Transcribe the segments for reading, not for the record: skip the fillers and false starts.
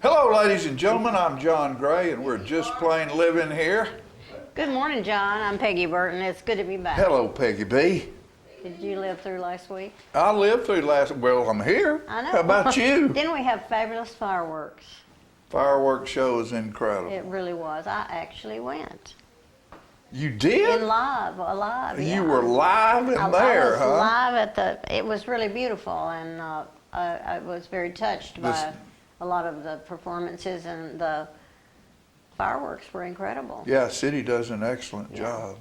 Hello, ladies and gentlemen. I'm John Gray, and we're just plain living here. Good morning, John. I'm Peggy Burton. It's good to be back. Hello, Peggy B. Did you live through last week? I lived through well, I'm here. I know. How about you? Didn't we have fabulous fireworks? Fireworks show is incredible. It really was. I actually went. You did? Alive, yeah. You were live in I there, was huh? live at it was really beautiful, and I was very touched by a lot of the performances, and the fireworks were incredible. Yeah, city does an excellent job.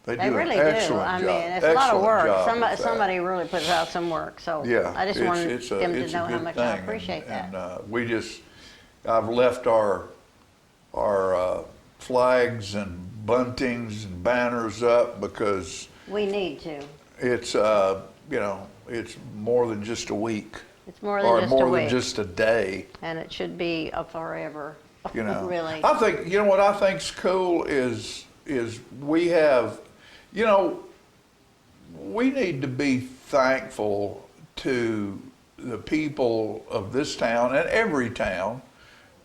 They do really an do. excellent I job. mean, it's a lot of work. Somebody Somebody really puts out some work. So Yeah, I just wanted it's them to a know how good much I thing, appreciate that. And I've left our flags and buntings and banners up because We need to. it's it's more than just a week. It's more than or just more a than week. just a day. And it should be a forever. You know, Really. I think what I think's cool is we have, we need to be thankful to the people of this town and every town,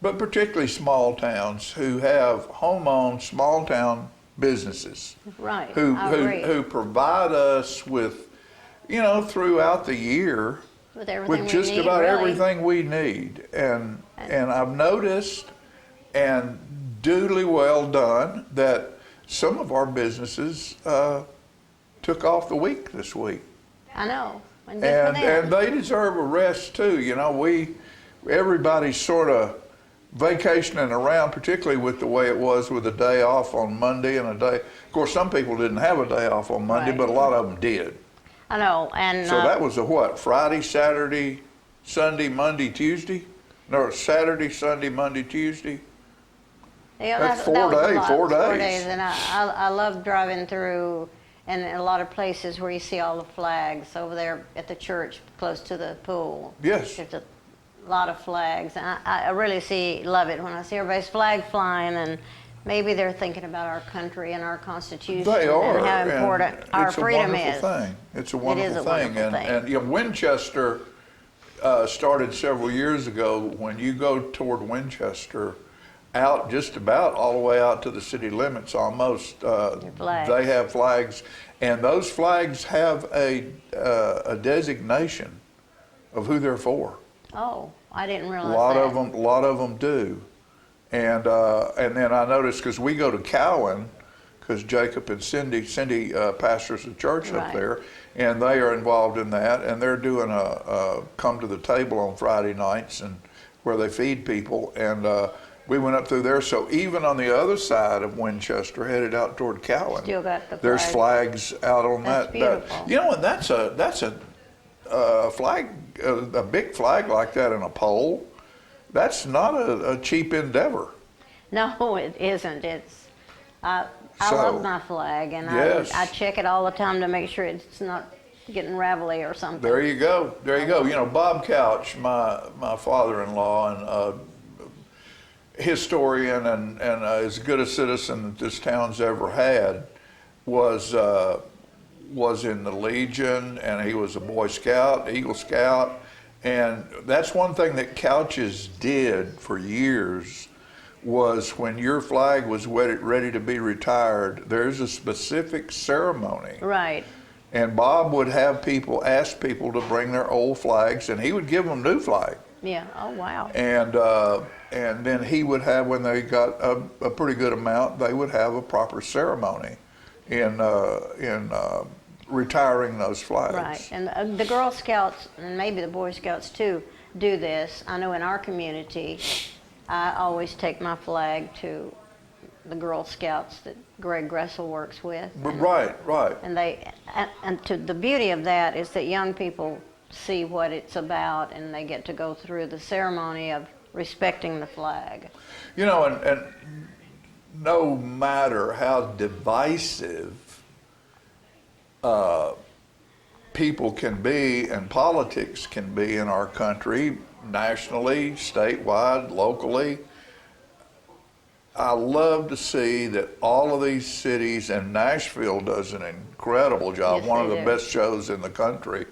but particularly small towns who have home-owned small town businesses. Right. Who I agree. who provide us with, throughout the year, With everything with we just need, about really. everything we need. And I've noticed, and duly well done, that some of our businesses took off the week this week. I know. And good for them. And they deserve a rest too. Everybody's sort of vacationing around, particularly with the way it was with a day off on Monday and a day. Of course, some people didn't have a day off on Monday, Right. but a lot of them did. I know. And So that was a what? Friday, Saturday, Sunday, Monday, Tuesday? No, Saturday, Sunday, Monday, Tuesday. yeah, that's that was a lot. 4 days. 4 days. And I love driving through, and a lot of places where you see all the flags over there at the church close to the pool. Yes. There's a lot of flags. And I really love it when I see everybody's flag flying, and maybe they're thinking about our country and our Constitution They are. and how important our it's freedom a is. wonderful thing. It's a wonderful thing. wonderful thing. And Winchester started several years ago. When you go toward Winchester, out just about all the way out to the city limits almost, flags. they have flags. And those flags have a designation of who they're for. Oh, I didn't realize A lot that. a lot of them do. And then I noticed, because we go to Cowan, because Jacob and Cindy pastors a church up Right. there, and they are involved in that, and they're doing a come to the table on Friday nights, and where they feed people, and we went up through there. So even on the other side of Winchester, headed out toward Cowan, Still got the there's flags. flags out on That's that. beautiful. And that's a flag, a big flag like that in a pole. That's not a cheap endeavor. No, it isn't. I So, love my flag, and yes. I check it all the time to make sure it's not getting ravelly or something. There you go. There you go. Bob Couch, my father-in-law, and historian, and as good a citizen that this town's ever had, was in the Legion, and he was a Boy Scout, Eagle Scout, and that's one thing that Couches did for years. Was when your flag was ready to be retired, there's a specific ceremony. Right. And Bob would have ask people to bring their old flags, and he would give them new flag. Yeah. Oh, wow. And then he would have, when they got a pretty good amount, they would have a proper ceremony in retiring those flags. Right. And the Girl Scouts, and maybe the Boy Scouts too, do this. I know in our community, I always take my flag to the Girl Scouts that Greg Gressel works with. Right. And the beauty of that is that young people see what it's about, and they get to go through the ceremony of respecting the flag. And no matter how divisive people can be and politics can be in our country, nationally, statewide, locally, I love to see that all of these cities, and Nashville does an incredible job, Yes, one of they the do. best shows in the country,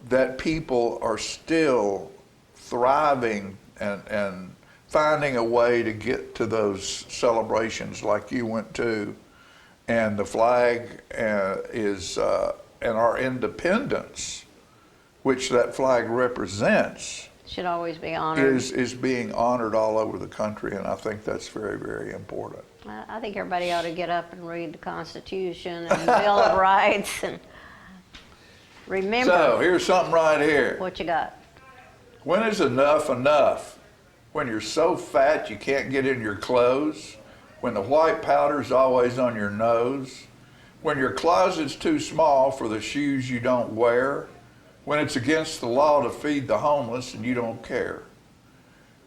that people are still thriving and finding a way to get to those celebrations like you went to, and the flag is and our independence, which that flag represents, Should always be honored. is being honored all over the country, and I think that's very, very important. I think everybody ought to get up and read the Constitution and the Bill of Rights and remember So here's something right here. what you got. When is enough enough? When you're so fat you can't get in your clothes? When the white powder's always on your nose? When your closet's too small for the shoes you don't wear? When it's against the law to feed the homeless and you don't care?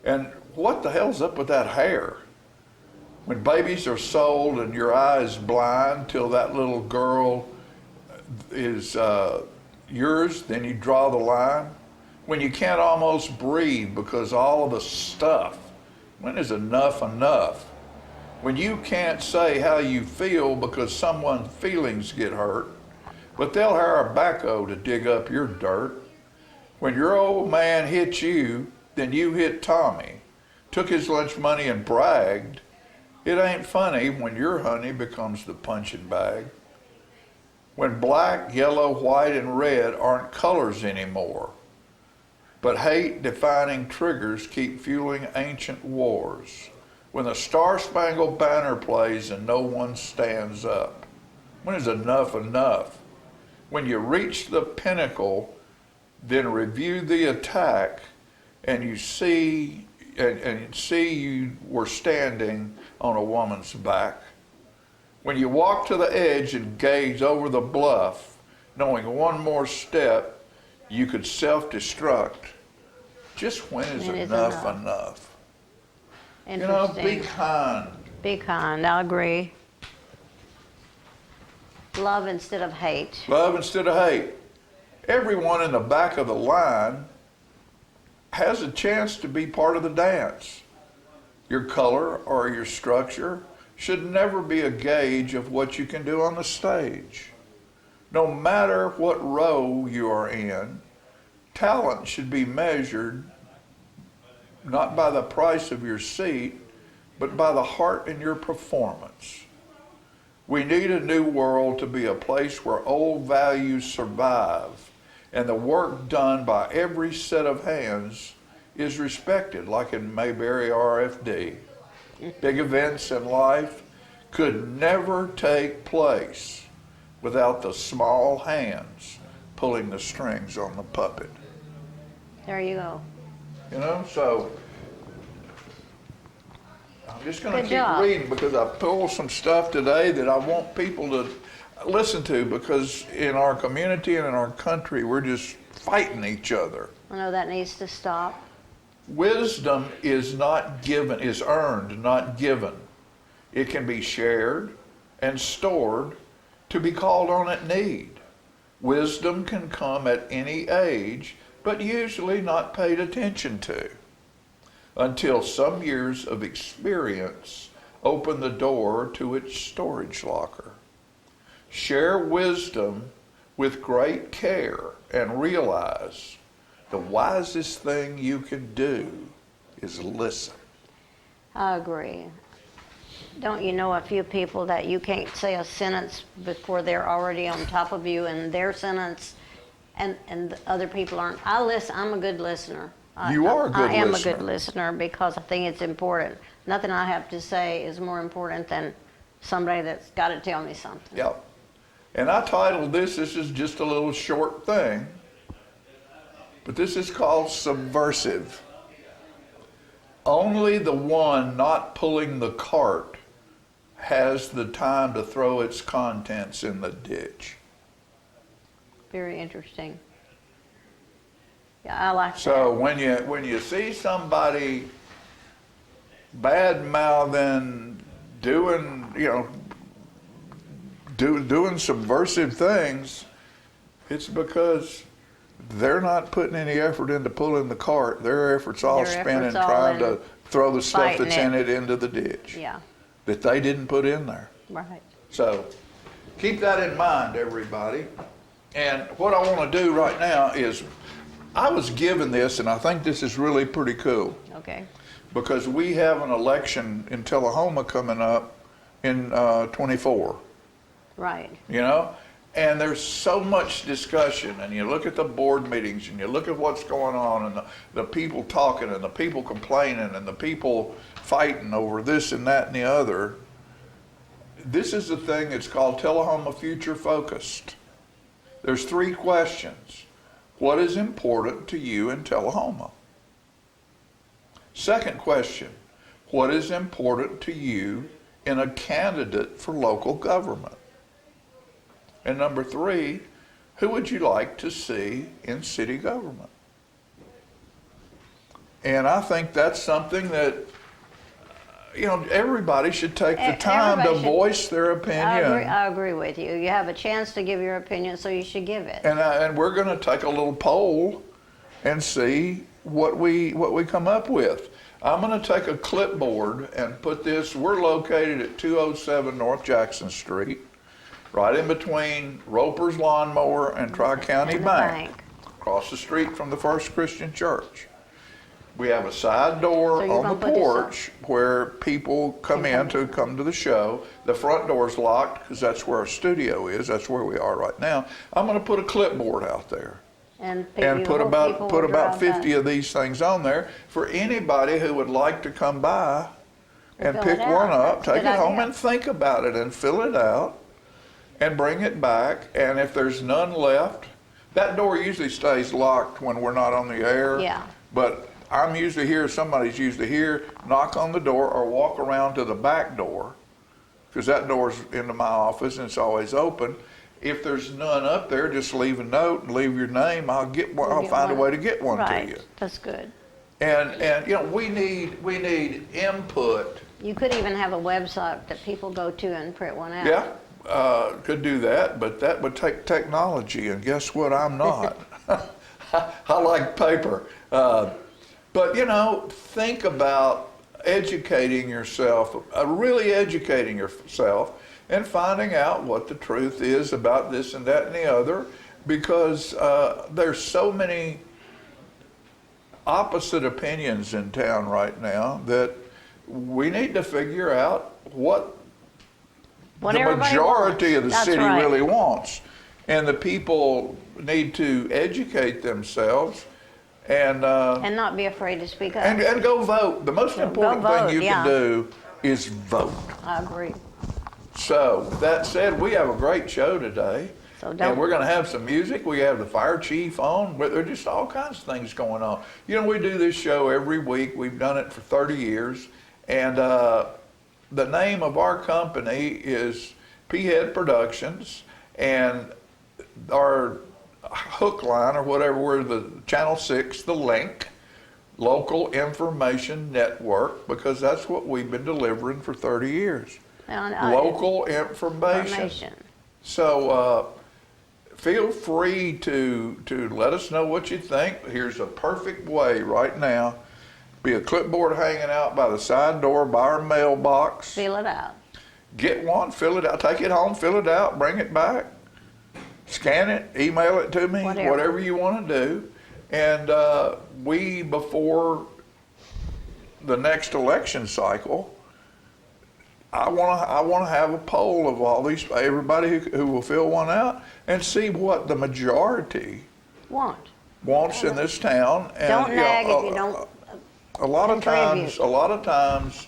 And what the hell's up with that hair? When babies are sold and your eye is blind till that little girl is yours, then you draw the line. When you can't almost breathe because all of the stuff, when is enough enough? When you can't say how you feel because someone's feelings get hurt, but they'll hire a backhoe to dig up your dirt. When your old man hit you, then you hit Tommy, took his lunch money and bragged. It ain't funny when your honey becomes the punching bag. When black, yellow, white, and red aren't colors anymore, but hate-defining triggers keep fueling ancient wars. When the Star-Spangled Banner plays and no one stands up. When is enough enough? When you reach the pinnacle, then review the attack, and you see you were standing on a woman's back. When you walk to the edge and gaze over the bluff, knowing one more step, you could self-destruct. Just when is enough enough? You know, be kind. Be kind, I agree. Love instead of hate. Love instead of hate. Everyone in the back of the line has a chance to be part of the dance. Your color or your structure should never be a gauge of what you can do on the stage. No matter what row you are in, talent should be measured not by the price of your seat, but by the heart in your performance. We need a new world to be a place where old values survive and the work done by every set of hands is respected, like in Mayberry RFD. Big events in life could never take place without the small hands pulling the strings on the puppet. There you go. You know, so I'm just going to Good keep job. reading because I pulled some stuff today that I want people to listen to, because in our community and in our country, we're just fighting each other. I know that needs to stop. Wisdom is not given, is earned, not given. It can be shared and stored to be called on at need. Wisdom can come at any age, but usually not paid attention to until some years of experience open the door to its storage locker. Share wisdom with great care and realize the wisest thing you can do is listen. I agree. Don't you know a few people that you can't say a sentence before they're already on top of you in their sentence, and the other people aren't? I'm a good listener. You are a good I am listener. a good listener because I think it's important. Nothing I have to say is more important than somebody that's got to tell me something. Yep. And I titled this is just a little short thing, but this is called Subversive. Only the one not pulling the cart has the time to throw its contents in the ditch. Very interesting. Yeah, I like So that. when you see somebody bad mouthing, doing doing subversive things, it's because they're not putting any effort into pulling the cart. Their effort's all Their spent in effort's all trying in to throw the stuff fighting that's it. in it into the ditch Yeah, that they didn't put in there. right. So keep that in mind, everybody. And what I want to do right now is I was given this, and I think this is really pretty cool, Okay. because we have an election in Tullahoma coming up in 24, Right. you know? And there's so much discussion, and you look at the board meetings, and you look at what's going on, and the people talking, and the people complaining, and the people fighting over this and that and the other. This is the thing that's called Tullahoma Future Focused. There's 3 questions. What is important to you in Tullahoma? Second question, what is important to you in a candidate for local government? And number 3, who would you like to see in city government? And I think that's something that, you know, everybody should take the time to Everybody should. voice their opinion. I agree with you. You have a chance to give your opinion, so you should give it. And we're going to take a little poll and see what we come up with. I'm going to take a clipboard and put this. We're located at 207 North Jackson Street, right in between Roper's Lawnmower and Tri-County And the Bank, bank. across the street from the First Christian Church. We have a side door So you're on the gonna put this up? porch where people come to the show. The front door's locked because that's where our studio is. That's where we are right now. I'm going to put a clipboard out there And and put about 50 of of these things on there for anybody who would like to come by and fill pick it out. one up, That's a take good it home idea. and think about it and fill it out and bring it back. And if there's none left, that door usually stays locked when we're not on the air. Yeah. But I'm usually here, somebody's usually here, knock on the door or walk around to the back door, because that door's into my office and it's always open. If there's none up there, just leave a note and leave your name. I'll get one. I'll find a way to get one to you. Right, that's good. And you know, we need input. You could even have a website that people go to and print one out. Yeah, could do that, but that would take technology, and guess what? I'm not. I like paper. But you know, think about educating yourself, really educating yourself, and finding out what the truth is about this and that and the other, because there's so many opposite opinions in town right now that we need to figure out what the everybody majority wants. of the That's city right. really wants. And the people need to educate themselves and not be afraid to speak up. and go vote. The most important vote, thing you yeah. can do is vote. I agree. So, with that said, we have a great show today. So And we're going to have some music. We have the fire chief on. There are just all kinds of things going on. You know, we do this show every week. We've done it for 30 years. And the name of our company is P-Head Productions. And our hook line, or whatever, we're the Channel 6, the link, local information network, because that's what we've been delivering for 30 years. Local information. So feel free to let us know what you think. Here's a perfect way right now. Be a clipboard hanging out by the side door by our mailbox. Fill it out. Get one, fill it out, take it home, fill it out, bring it back, scan it, email it to me, whatever you want to do. And we, before the next election cycle, I want to have a poll of all these, everybody who will fill one out, and see what the majority wants in this town. And, Don't nag if you don't. A lot of times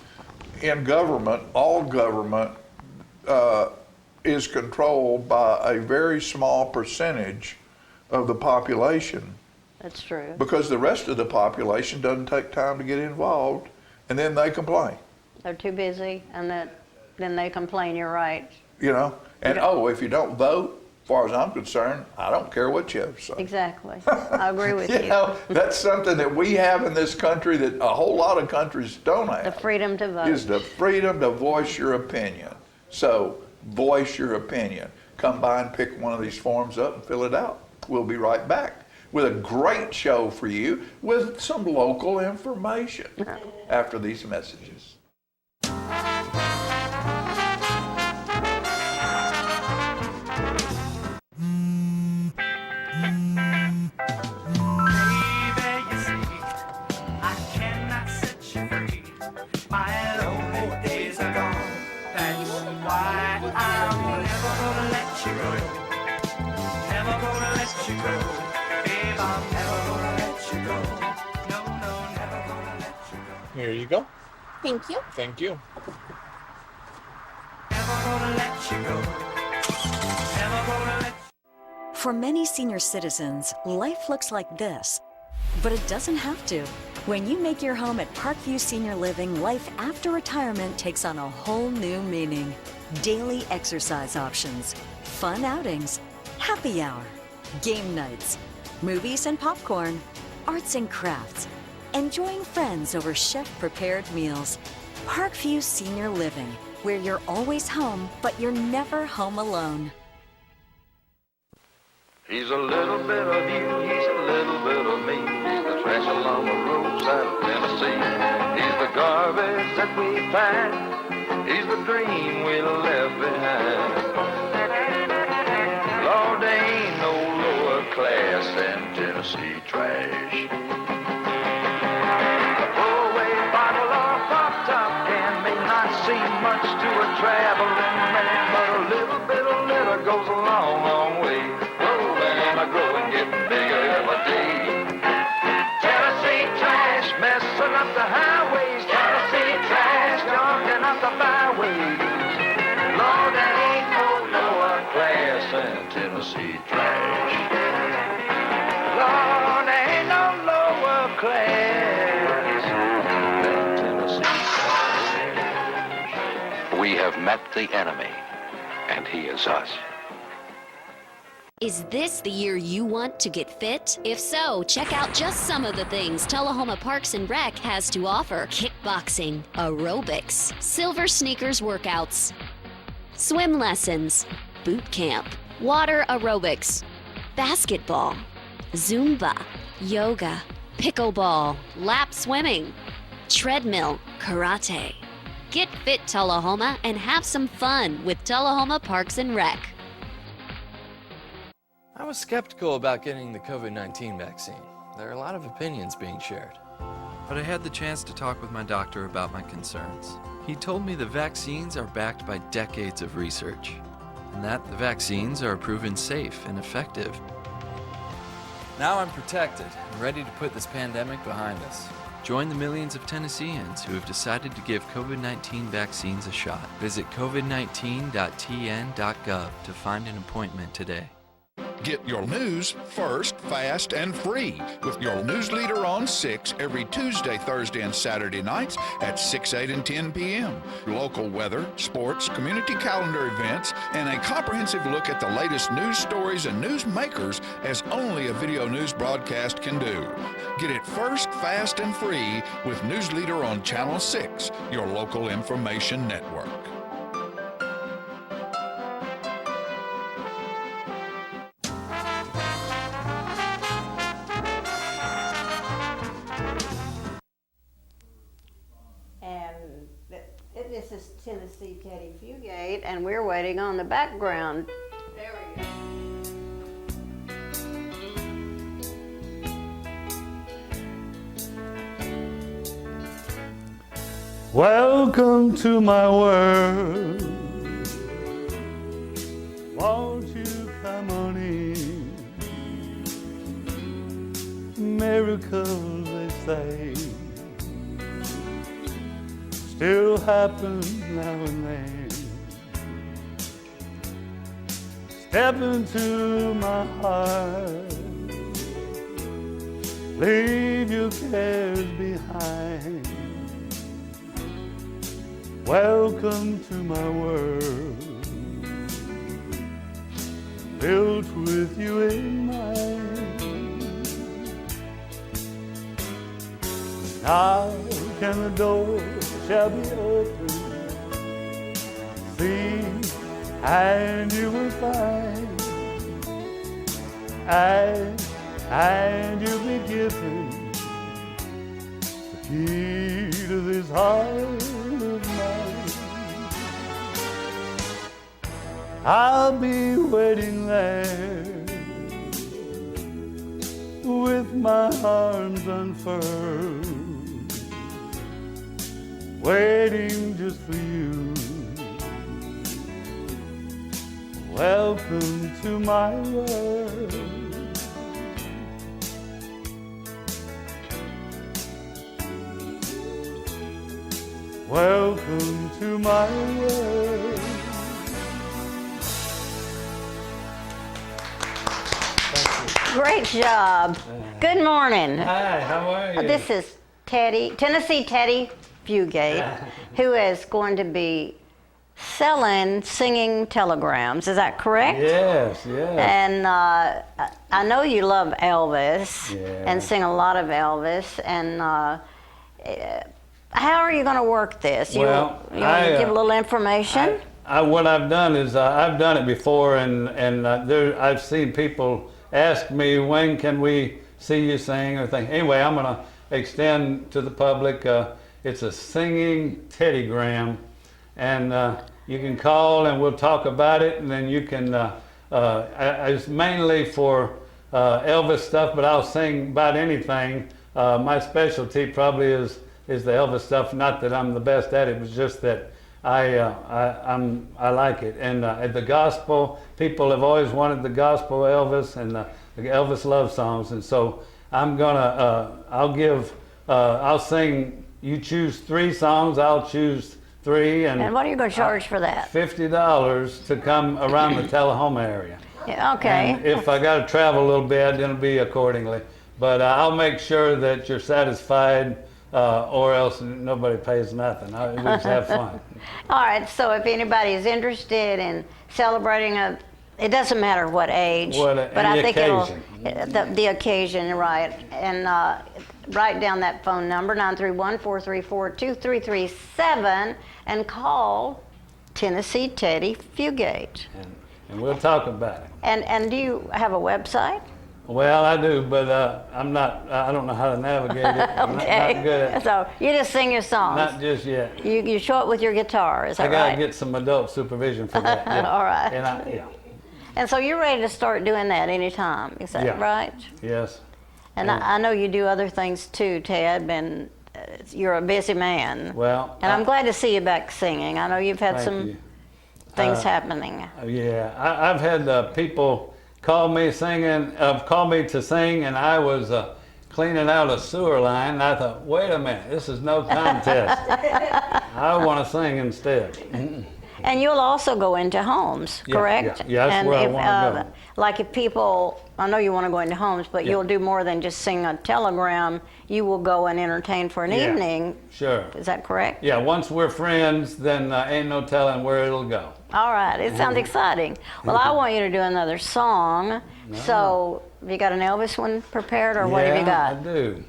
in government, all government is controlled by a very small percentage of the population. That's true. Because the rest of the population doesn't take time to get involved, and then they complain. They're too busy, and then they complain. You're right. You know, and if you don't vote, as far as I'm concerned, I don't care what you have to say. Exactly. I agree with you. You know, that's something that we have in this country that a whole lot of countries don't have. The freedom to vote. Is the freedom to voice your opinion. So, voice your opinion. Come by and pick one of these forms up and fill it out. We'll be right back with a great show for you with some local information after these messages. Here you go. Thank you. Thank you. For many senior citizens, life looks like this, but it doesn't have to. When you make your home at Parkview Senior Living, life after retirement takes on a whole new meaning. Daily exercise options, fun outings, happy hour, game nights, movies and popcorn, arts and crafts, enjoying friends over chef-prepared meals. Parkview Senior Living, where you're always home, but you're never home alone. He's a little bit of you, he's a little bit of me. He's the trash along the roadside of Tennessee. He's the garbage that we find. He's the dream we left behind. Lord, there ain't no lower class than Tennessee trash. A throwaway bottle or a pop-top can may not seem much to a traveling man, but a little bit of litter goes a long, long way. Growing, getting bigger every day. Tennessee trash messing up the highways. Tennessee trash junking up the byways. Lord, there ain't no lower class than Tennessee trash. Lord, there ain't no lower class than Tennessee trash. We have met the enemy, and he is us. Is this the year you want to get fit? If so, check out just some of the things Tullahoma Parks and Rec has to offer. Kickboxing, aerobics, silver sneakers workouts, swim lessons, boot camp, water aerobics, basketball, Zumba, yoga, pickleball, lap swimming, treadmill, karate. Get fit, Tullahoma, and have some fun with Tullahoma Parks and Rec. I was skeptical about getting the COVID-19 vaccine. There are a lot of opinions being shared. But I had the chance to talk with my doctor about my concerns. He told me the vaccines are backed by decades of research, and that the vaccines are proven safe and effective. Now I'm protected and ready to put this pandemic behind us. Join the millions of Tennesseans who have decided to give COVID-19 vaccines a shot. Visit covid19.tn.gov to find an appointment today. Get your news first, fast, and free with your news leader on 6 every Tuesday, Thursday, and Saturday nights at 6, 8, and 10 p.m. Local weather, sports, community calendar events, and a comprehensive look at the latest news stories and news makers as only a video news broadcast can do. Get it first, fast, and free with News Leader on Channel 6, your local information network. This is Tennessee Teddy Fugate, and we're waiting on the background. There we go. Welcome to my world. Won't you come on in? Miracles, they say, still happen now and then. Step into my heart, leave your cares behind. Welcome to my world, built with you in mind. Now can the door shall be open, see, and you will find, and you'll be given the key to this heart of mine. I'll be waiting there with my arms unfurled, waiting just for you. Welcome to my world. Welcome to my world. Great job. Good morning. Hi, how are you? This is Tennessee Teddy Fugate, who is going to be selling singing telegrams. Is that correct? Yes, yes. And I know you love Elvis and sing a lot of Elvis. And how are you going to work this? You want to give a little information? What I've done is I've done it before, and I've seen people ask me, when can we see you sing or thing. Anyway, I'm going to extend to the public. It's a singing teddygram, and you can call and we'll talk about it, and then you can, it's mainly for Elvis stuff, but I'll sing about anything. My specialty probably is the Elvis stuff. Not that I'm the best at it, but just that I like it. And the gospel, people have always wanted the gospel Elvis and the Elvis love songs, and so I'm gonna, I'll sing. You choose 3 songs, I'll choose 3, and what are you going to charge for that? $50 to come around the Tullahoma area. Yeah, okay. And if I got to travel a little bit, it'll be accordingly. But I'll make sure that you're satisfied, or else nobody pays nothing. We just have fun. All right, so if anybody is interested in celebrating it doesn't matter what age, but I think the occasion, right? And write down that phone number, 931-434-2337, and call Tennessee Teddy Fugate. And we'll talk about it. And do you have a website? Well, I do, but I don't know how to navigate it. I'm Okay. not good at it. So you just sing your songs? Not just yet. You show it with your guitar, is that right? I got to get some adult supervision for that. Yeah. All right. And And so you're ready to start doing that anytime, is that right? Yes. And I know you do other things too, Ted, and you're a busy man. Well. And I'm glad to see you back singing. I know you've had some things happening. Yeah, I've had people call me to sing, and I was cleaning out a sewer line, and I thought, wait a minute, this is no contest. I want to sing instead. And you'll also go into homes, correct? Yeah, that's where I want to go. Like if people, I know you want to go into homes, but you'll do more than just sing a telegram. You will go and entertain for an evening. Sure. Is that correct? Yeah, once we're friends, then ain't no telling where it'll go. All right, it sounds exciting. Well, I want you to do another song. So, have you got an Elvis one prepared, or what have you got? Yeah, I do.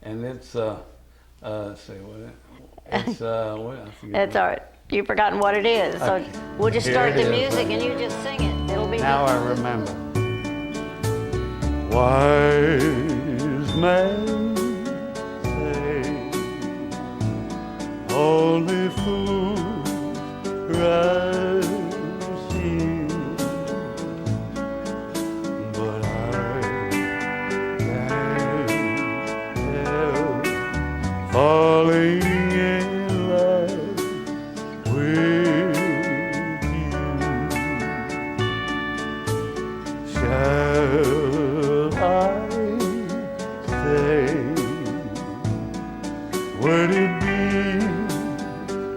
And it's, let's see, it's, what, I forget. It's all right. You've forgotten what it is. So, we'll just start the music and you just sing it. It'll be now I remember. Wise men say only fools rush in, but I can't help falling in love with you. Shall I stay? Would it be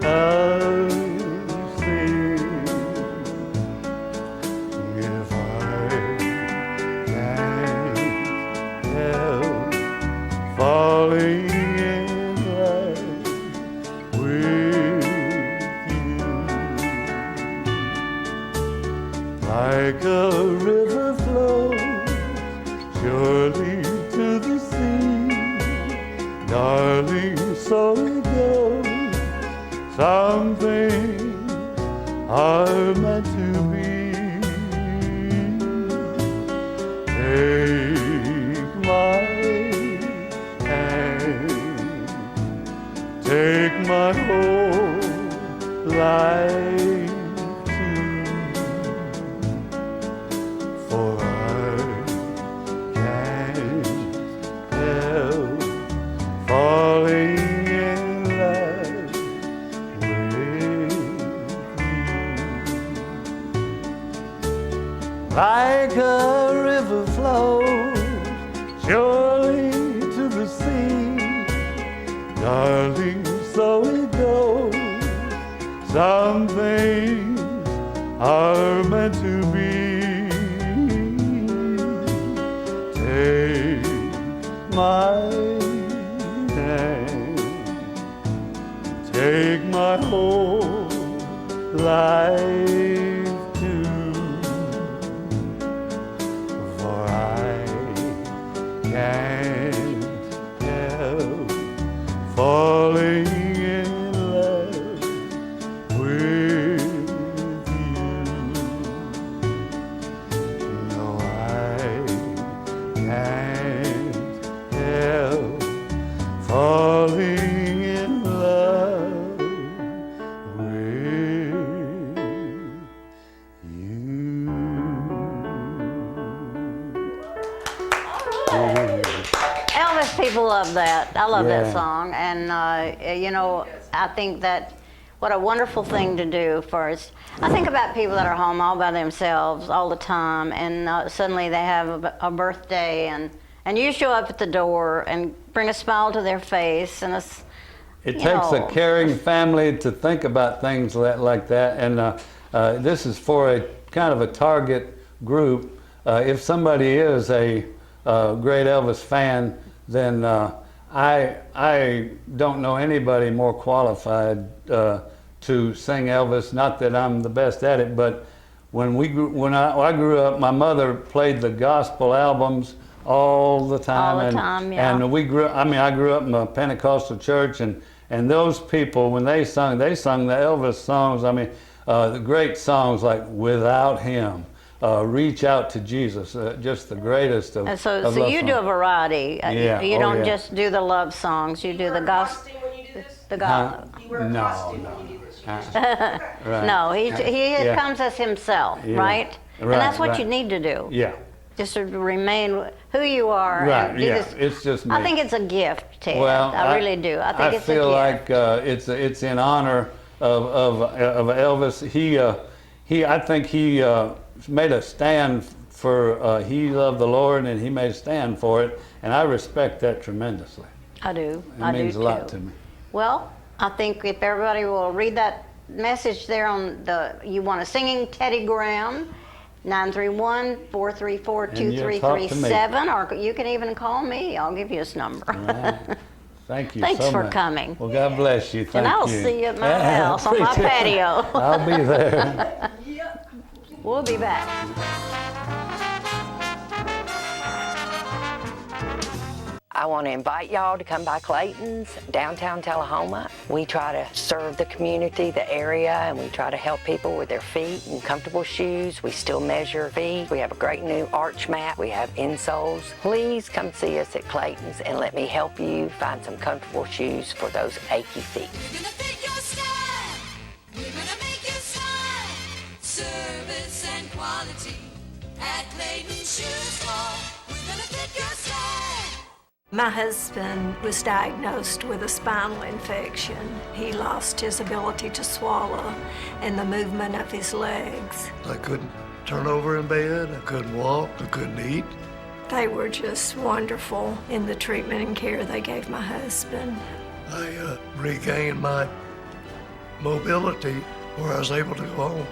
a sin if I can't help falling in love with you? Like a river flows surely to the sea, darling, so it goes. Some things are meant to be. Take my hand, take my whole life too, for I can't help falling in love with you. Like a river flows surely to the sea, darling, so so it goes. Some things are meant to be. Take my hand, take my whole life too, for I can't help falling in love with you. No, I can't help falling in love with you. Elvis people love that. I love Yeah. that song. And, you know, I think that what a wonderful thing to do for us. I think about people that are home all by themselves all the time, and suddenly they have a birthday, and you show up at the door and bring a smile to their face. And it's, It you takes a know, caring family to think about things like that, and this is for a kind of a target group. If somebody is a great Elvis fan, then I don't know anybody more qualified to sing Elvis. Not that I'm the best at it, but when I grew up, my mother played the gospel albums all the time. All the time, yeah. And we grew. I mean, I grew up in a Pentecostal church, and those people, when they sung the Elvis songs. I mean, the great songs like "Without Him," "Reach Out to Jesus," just the greatest of. and so of love you do a songs. variety. Yeah, You oh, don't yeah. just do the love songs. You do the gospel. The gospel. No. Right. No, he Yeah. comes as himself, Yeah. right? And Right, that's what right. you need to do. Yeah. Just to remain who you are. Right. And do Yeah. this. It's just me. I think it's a gift, Ted. Well, I really do. I think it's a gift. feel like it's in honor of Elvis. I think he made a stand for he loved the Lord, and he made a stand for it, and I respect that tremendously. I do. It I means do a lot too. to me. Well, I think if everybody will read that message there on you want a singing Teddy Graham, 931-434-2337, or you can even call me. I'll give you his number. Right. Thank you Thanks so for much. coming. Well, God bless you. Thank And I'll you. see you at my house on my Appreciate it. patio. I'll be there. We'll be back. I want to invite y'all to come by Clayton's, downtown Tullahoma. We try to serve the community, the area, and we try to help people with their feet and comfortable shoes. We still measure feet. We have a great new arch mat. We have insoles. Please come see us at Clayton's and let me help you find some comfortable shoes for those achy feet. We're gonna fit your style. We're gonna make you smile. Service and quality at Clayton Shoe Store. We're gonna fit your style. My husband was diagnosed with a spinal infection. He lost his ability to swallow and the movement of his legs. I couldn't turn over in bed, I couldn't walk, I couldn't eat. They were just wonderful in the treatment and care they gave my husband. I regained my mobility where I was able to go home.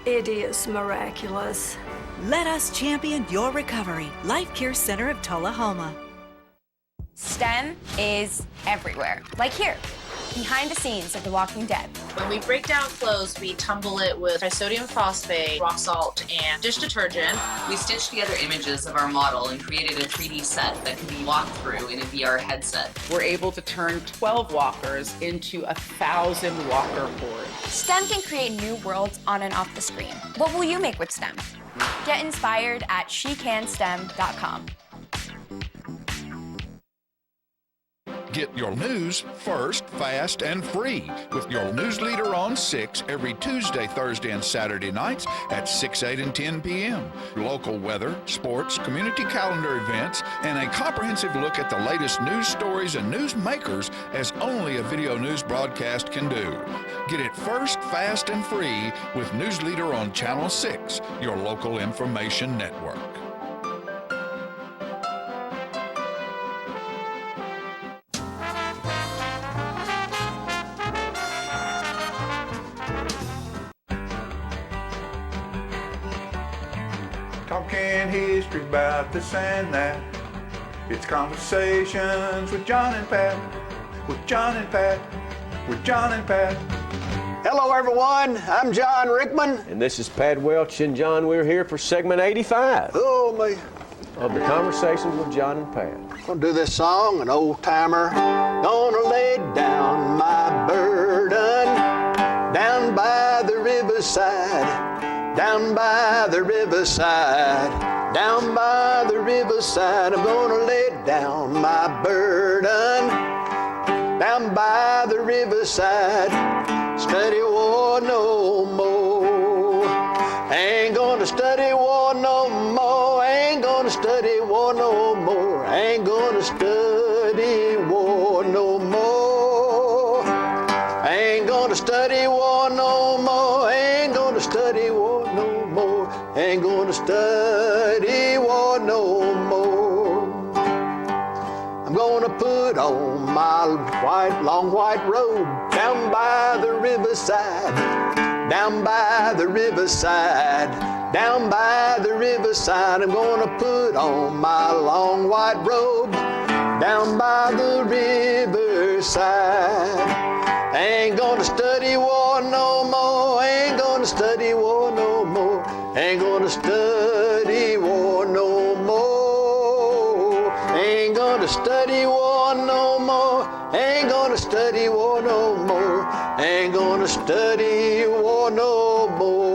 It is miraculous. Let us champion your recovery. Life Care Center of Tullahoma. STEM is everywhere, like here, behind the scenes of The Walking Dead. When we break down clothes, we tumble it with trisodium phosphate, rock salt, and dish detergent. We stitched together images of our model and created a 3D set that can be walked through in a VR headset. We're able to turn 12 walkers into 1,000 walker boards. STEM can create new worlds on and off the screen. What will you make with STEM? Get inspired at SheCanSTEM.com. Get your news first, fast, and free with your news leader on 6 every Tuesday, Thursday, and Saturday nights at 6, 8, and 10 p.m. Local weather, sports, community calendar events, and a comprehensive look at the latest news stories and news makers as only a video news broadcast can do. Get it first, fast, and free with News Leader on Channel 6, your local information network. talking history about this and that. It's Conversations with John and Pat, with John and Pat, with John and Pat. Hello, everyone. I'm John Rickman. And this is Pat Welch and John. We're here for segment 85 Oh, me. of the Conversations with John and Pat. I'm gonna do this song, an old timer. Gonna lay down my burden down by the riverside, down by the riverside, down by the riverside. I'm gonna lay down my burden down by the riverside. Study war no more. Ain't gonna study war no more. Ain't gonna study war no more. Ain't gonna study war no more. Ain't gonna study war no more. Ain't gonna study war no more. Ain't gonna study war no more. I'm gonna put on my long white robe down by the riverside, down by the riverside, down by the riverside. I'm gonna put on my long white robe down by the riverside. Ain't gonna study war no more. Ain't gonna study war no more. Ain't gonna study war no more. Ain't gonna study war no more. Ain't gonna study war no more. Ain't gonna study war no more.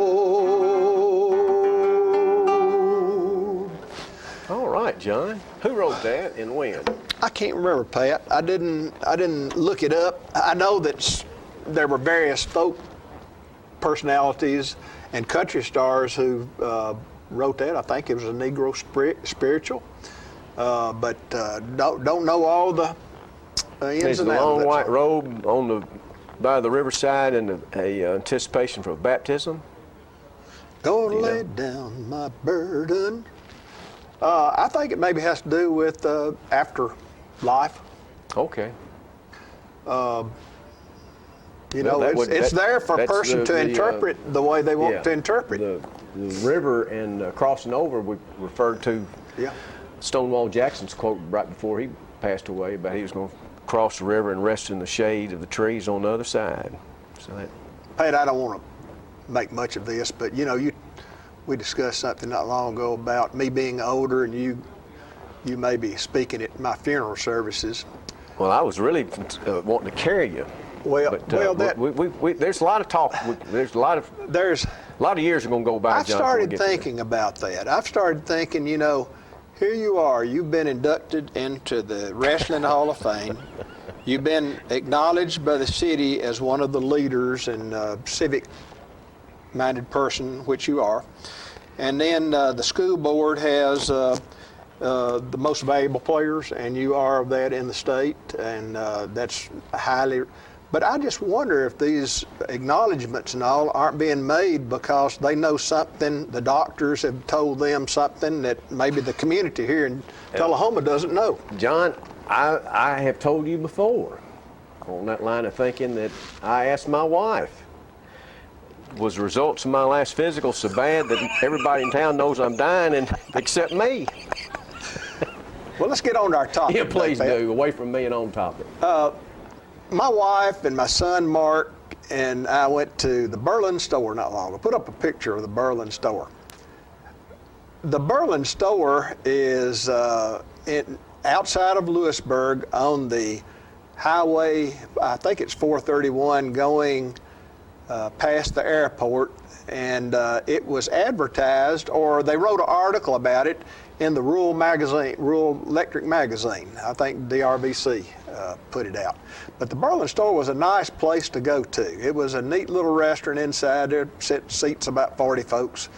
All right, John. Who wrote that and when? I can't remember, Pat. I didn't look it up. I know that there were various folk personalities and country stars who wrote that. I think it was a Negro spiritual, but don't know all the ins There's a and outs. long white robe by the riverside and a anticipation for baptism. Gonna lay down my burden. I think it maybe has to do with afterlife. Okay. It's there for a person to interpret the way they want to interpret. The river and crossing over, we referred to Stonewall Jackson's quote right before he passed away about he was going to cross the river and rest in the shade of the trees on the other side. So that. Pat, I don't want to make much of this, but we discussed something not long ago about me being older, and you may be speaking at my funeral services. Well, I was really wanting to carry you. There's a lot of talk. There's a lot of years are going to go by. I've started thinking about that. I've started thinking, here you are. You've been inducted into the Wrestling Hall of Fame. You've been acknowledged by the city as one of the leaders and civic-minded person, which you are. And then the school board has the most valuable players, and you are that in the state, and that's highly. But I just wonder if these acknowledgments and all aren't being made because they know something, the doctors have told them something that maybe the community here in Tullahoma doesn't know. John, I have told you before, on that line of thinking, that I asked my wife, was the results of my last physical so bad that everybody in town knows I'm dying and except me? Well, let's get on to our topic. Yeah, please do. Away from me and on topic. My wife and my son Mark and I went to the Berlin store not long ago. Put up a picture of the Berlin store. The Berlin store is outside of Lewisburg on the highway, I think it's 431, going past the airport, and it was advertised, or they wrote an article about it in the Rural Electric magazine. I think DRVC put it out. But the Berlin store was a nice place to go to. It was a neat little restaurant inside there, seats about 40 folks,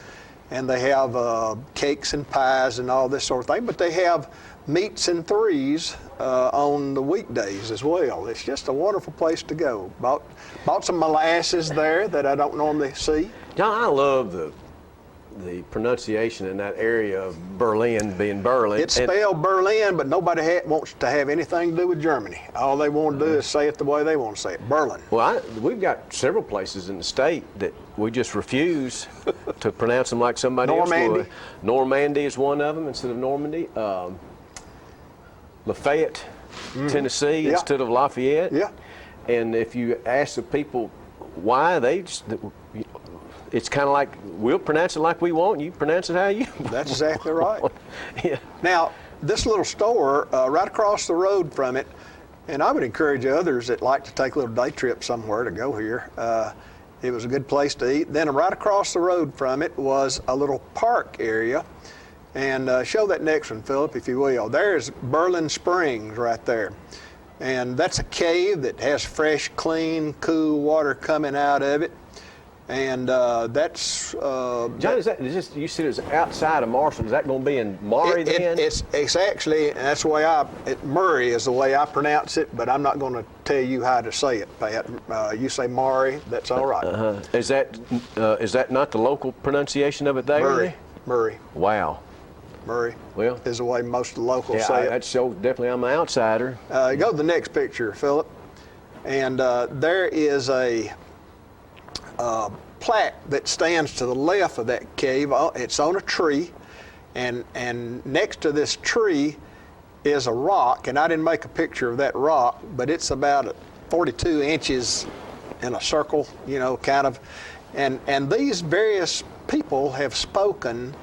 and they have cakes and pies and all this sort of thing, but they have meats and threes on the weekdays as well. It's just a wonderful place to go. Bought some molasses there that I don't normally see. John, I love the pronunciation in that area of Berlin being Berlin. It's spelled Berlin, but nobody wants to have anything to do with Germany. All they want to do is say it the way they want to say it, Berlin. Well, we've got several places in the state that we just refuse to pronounce them like somebody else would. Normandy is one of them instead of Normandy. Lafayette, Tennessee instead of Lafayette. Yeah. And if you ask the people why, it's kind of like, we'll pronounce it like we want, you pronounce it how you want. That's exactly right. Yeah. Now, this little store right across the road from it, and I would encourage others that like to take a little day trip somewhere to go here. It was a good place to eat. Then right across the road from it was a little park area. And show that next one, Philip, if you will. There's Berlin Springs right there. And that's a cave that has fresh, clean, cool water coming out of it. And that's... John, you said it's outside of Marshall. Is that going to be in Murray then? It's actually, that's the way Murray is the way I pronounce it, but I'm not going to tell you how to say it, Pat. You say Murray, that's all right. Is that not the local pronunciation of it there? Murray. Wow. Murray well, is the way most of the locals say it. That shows definitely I'm an outsider. Go to the next picture, Philip. And there is a plaque that stands to the left of that cave. It's on a tree, and next to this tree is a rock, and I didn't make a picture of that rock, but it's about 42 inches in a circle, you know, kind of. And these various people have spoken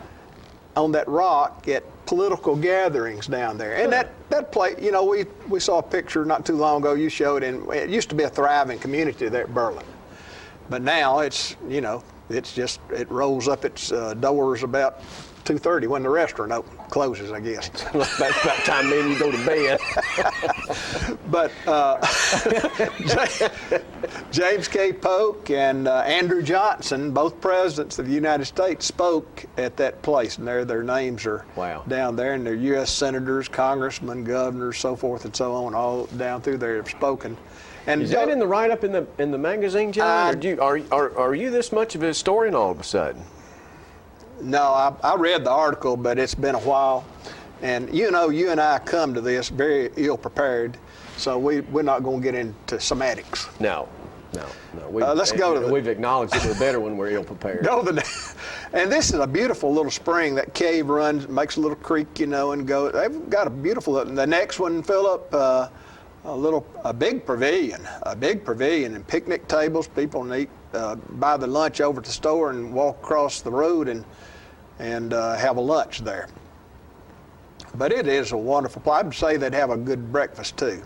on that rock at political gatherings down there. And that place, you know, we saw a picture not too long ago you showed, and it used to be a thriving community there at Berlin. But now it's, you know, it's just, it rolls up its doors about 2:30 when the restaurant closes, I guess. That's about time me and you go to bed. But James K. Polk and Andrew Johnson, both presidents of the United States, spoke at that place, and their names are down there, and they're U.S. senators, congressmen, governors, so forth and so on, all down through there have spoken. And is that in the write-up in the magazine, John? Are you this much of a historian all of a sudden? No, I read the article, but it's been a while. And you know, you and I come to this very ill-prepared, so we're not going to get into semantics. No. Let's go to we've acknowledged that we're better when we're ill-prepared. And this is a beautiful little spring. That cave runs, makes a little creek, you know, and go. They've got a beautiful. The next one, Philip, a big pavilion, and picnic tables. People can eat, buy the lunch over at the store and walk across the road and have a lunch there. But it is a wonderful place. I'd say they'd have a good breakfast too.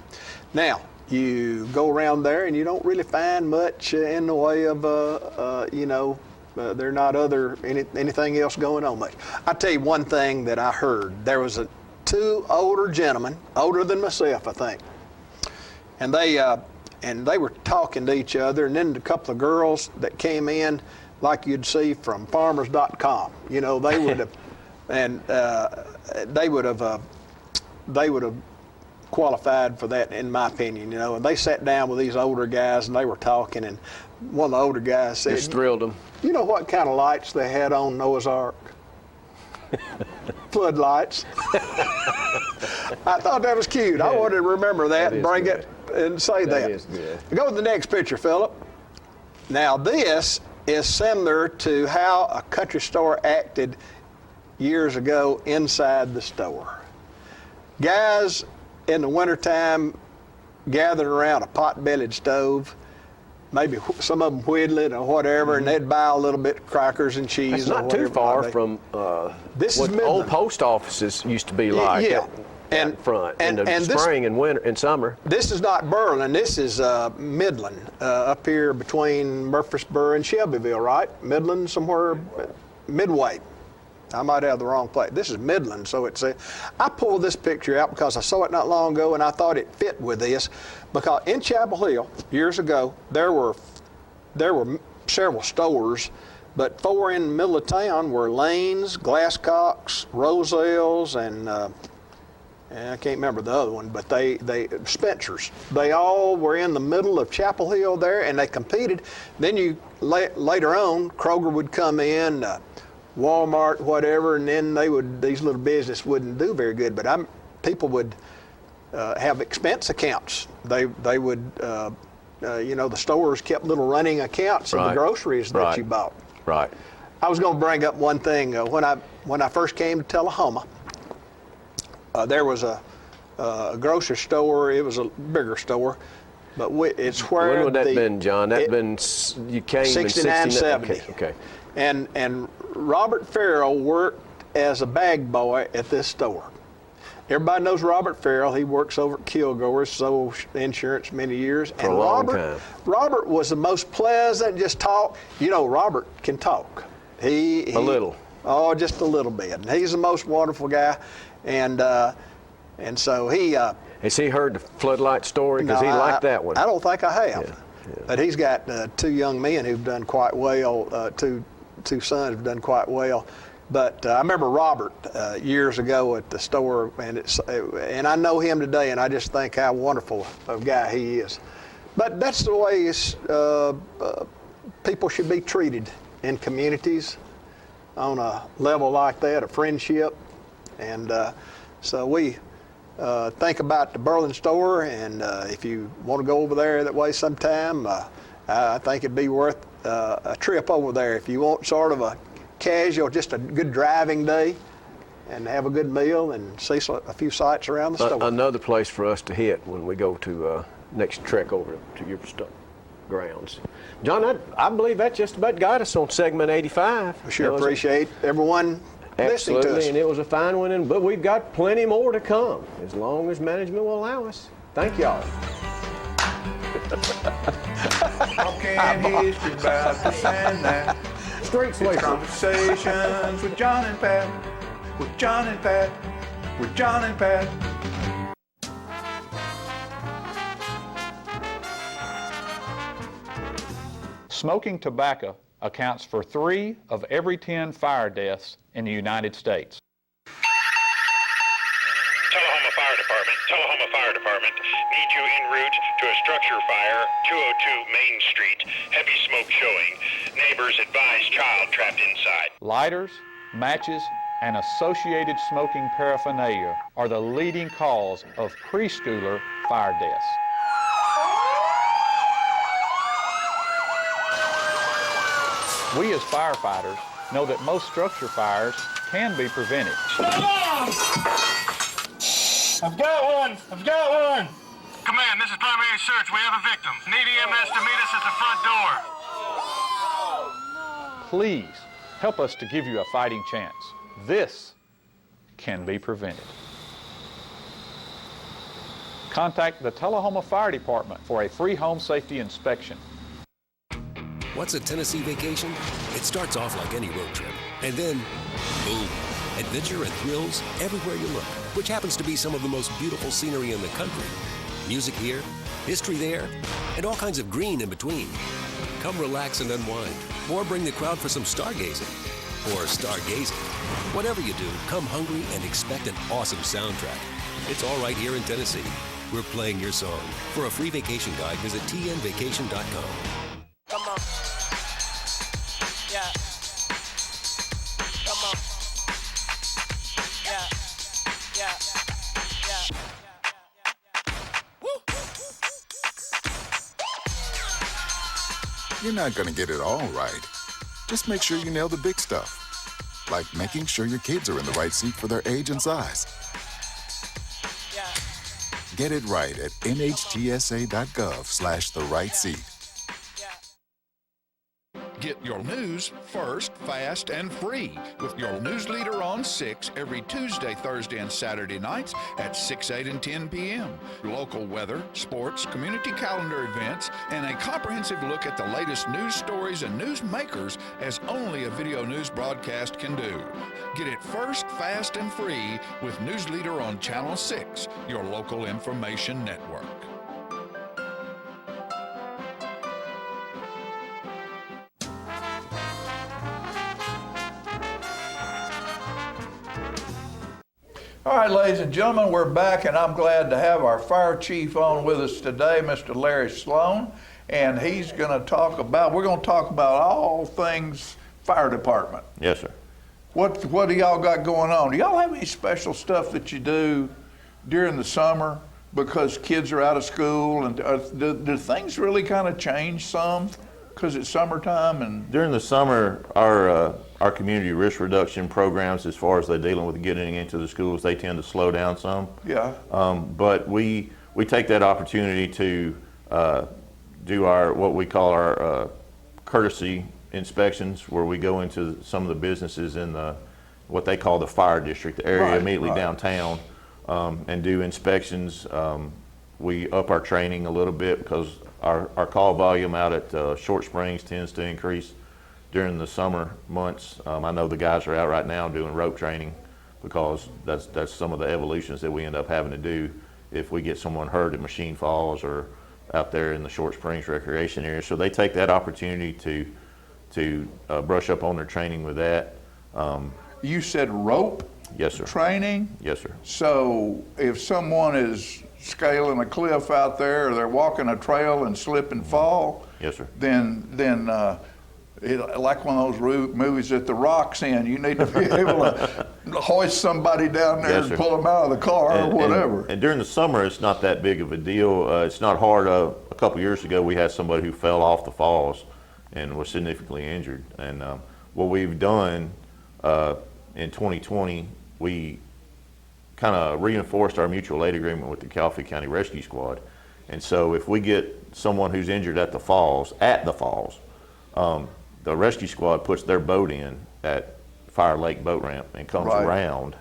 Now, you go around there and you don't really find much in the way of, there not anything else going on much. I'll tell you one thing that I heard. There was two older gentlemen, older than myself, I think. And they were talking to each other, and then a couple of girls that came in like you'd see from farmers.com. You know, they would have, and they would have qualified for that, in my opinion, you know. And they sat down with these older guys, and they were talking, and one of the older guys said, just thrilled them. You know what kind of lights they had on Noah's Ark? Floodlights. I thought that was cute. I wanted to remember that and bring it and say that. That is good. Go to the next picture, Philip. Now, this is similar to how a country store acted years ago inside the store. Guys in the wintertime gathered around a pot-bellied stove, maybe some of them whittling or whatever, and they'd buy a little bit of crackers and cheese. It's not too far from this what is old post offices used to be like. Yeah. And front in the spring and winter and summer. This is not Berlin. This is Midland, up here between Murfreesboro and Shelbyville, right? Midland, somewhere midway. I might have the wrong place. This is Midland, so it's I pulled this picture out because I saw it not long ago, and I thought it fit with this, because in Chapel Hill years ago there were several stores, but 4 in the middle of town were Lane's, Glasscock's, Roselle's, and I can't remember the other one, but they Spencer's. They all were in the middle of Chapel Hill there, and they competed. Then later on, Kroger would come in, Walmart, whatever, and then these little businesses wouldn't do very good. But people would have expense accounts. They would, the stores kept little running accounts of the groceries that you bought. Right. I was going to bring up one thing. When I first came to Tullahoma, there was a grocery store. It was a bigger store, but it's where. When would that been, John? That been you came 69, in 70. Okay. And Robert Farrell worked as a bag boy at this store. Everybody knows Robert Farrell. He works over at Kilgore's, sold insurance many years. For a long time. Robert was the most pleasant, just talk. Robert can talk. A little. Oh, just a little bit. And he's the most wonderful guy. And so he... Has he heard the floodlight story? Because he liked that one. I don't think I have. Yeah. But he's got two young men who've done quite well, two sons who've done quite well. But I remember Robert years ago at the store, and I know him today, and I just think how wonderful of a guy he is. But that's the way people should be treated in communities on a level like that, a friendship. And so we think about the Berlin store, and if you want to go over there that way sometime, I think it'd be worth a trip over there. If you want sort of a casual, just a good driving day, and have a good meal and see a few sights around the store. Another place for us to hit when we go to next trek over to your grounds. John, I believe that just about got us on segment 85. I sure appreciate everyone listening to us. Absolutely, and it was a fine one, but we've got plenty more to come, as long as management will allow us. Thank y'all. Talking history about the Sandman. Street sweeper. Conversations with John and Pat. With John and Pat. With John and Pat. Smoking tobacco accounts for 3 of every 10 fire deaths in the United States. Tullahoma Fire Department needs you en route to a structure fire, 202 Main Street, heavy smoke showing. Neighbors advise child trapped inside. Lighters, matches, and associated smoking paraphernalia are the leading cause of preschooler fire deaths. We as firefighters know that most structure fires can be prevented. Slow down! I've got one! Command, this is primary search. We have a victim. Need EMS to meet us at the front door. Please help us to give you a fighting chance. This can be prevented. Contact the Tullahoma Fire Department for a free home safety inspection. What's a Tennessee vacation? It starts off like any road trip, and then, boom, adventure and thrills everywhere you look, which happens to be some of the most beautiful scenery in the country. Music here, history there, and all kinds of green in between. Come relax and unwind, or bring the crowd for some stargazing, or stargazing. Whatever you do, come hungry and expect an awesome soundtrack. It's all right here in Tennessee. We're playing your song. For a free vacation guide, visit tnvacation.com. Come on. Yeah. Come on. Yeah. Woo. You're not going to get it all right. Just make sure you nail the big stuff. Like making sure your kids are in the right seat for their age and size. Get it right at nhtsa.gov/the-right-seat. Get your news first, fast, and free with your news leader on 6 every Tuesday, Thursday, and Saturday nights at 6, 8, and 10 p.m. Local weather, sports, community calendar events, and a comprehensive look at the latest news stories and news makers as only a video news broadcast can do. Get it first, fast, and free with News Leader on Channel 6, your local information network. All right, ladies and gentlemen, we're back, and I'm glad to have our fire chief on with us today, Mr. Larry Sloan, and he's going to talk about, we're going to talk about all things fire department. Yes, sir. What do y'all got going on? Do y'all have any special stuff that you do during the summer because kids are out of school? And do things really kind of change some because it's summertime? And during the summer, our community risk reduction programs, as far as they're dealing with getting into the schools, they tend to slow down some. Yeah. But we take that opportunity to do what we call our courtesy inspections, where we go into some of the businesses in what they call the fire district, the area immediately downtown, and do inspections. We up our training a little bit because our call volume out at Short Springs tends to increase during the summer months. I know the guys are out right now doing rope training because that's some of the evolutions that we end up having to do if we get someone hurt at Machine Falls or out there in the Short Springs recreation area. So they take that opportunity to brush up on their training with that. You said rope? Yes, sir. Training? Yes, sir. So if someone is scaling a cliff out there, or they're walking a trail and slip and fall, yes, sir, then like one of those movies that The Rock's in, you need to be able to hoist somebody down there and pull them out of the car or whatever. And during the summer, it's not that big of a deal. It's not hard. A couple years ago, we had somebody who fell off the falls and was significantly injured. And what we've done in 2020, we kind of reinforced our mutual aid agreement with the Calhoun County Rescue Squad. And so if we get someone who's injured at the falls, the rescue squad puts their boat in at Fire Lake Boat Ramp and comes around,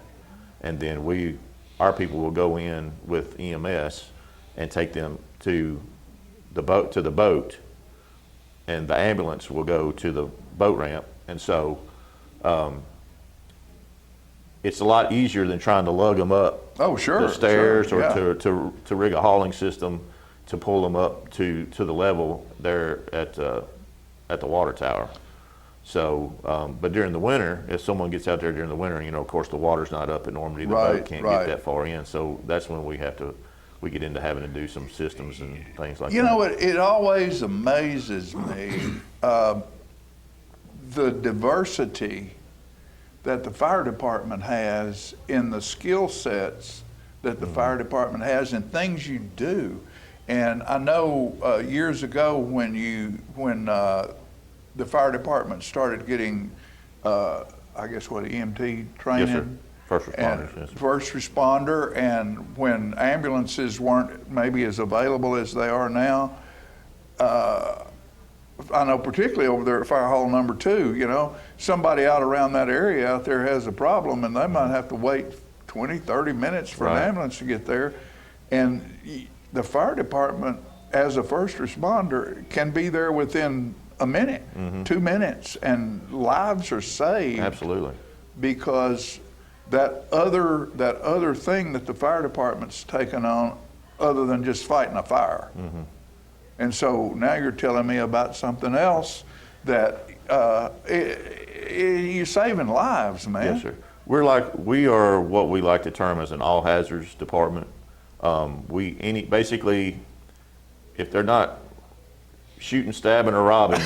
and then our people will go in with EMS and take them to the boat, and the ambulance will go to the boat ramp. And so it's a lot easier than trying to lug them up the stairs or to rig a hauling system to pull them up to the level there at the water tower. So, but during the winter, if someone gets out there during the winter, of course the water's not up at Normandy, the boat can't get that far in. So that's when we get into having to do some systems and things like that. It always amazes me, the diversity that the fire department has in the skill sets that the fire department has and things you do. And I know years ago when the fire department started getting, EMT training? Yes, sir. First responders, yes, sir. First responder, and when ambulances weren't maybe as available as they are now, I know particularly over there at Fire Hall number 2, somebody out around that area out there has a problem and they might have to wait 20, 30 minutes for an ambulance to get there. And the fire department, as a first responder, can be there within a minute, 2 minutes, and lives are saved. Absolutely. Because that other thing that the fire department's taken on, other than just fighting a fire. And so now you're telling me about something else that you're saving lives, man. Yes, sir. We are what we like to term as an all hazards department. Basically, if they're not shooting, stabbing, or robbing,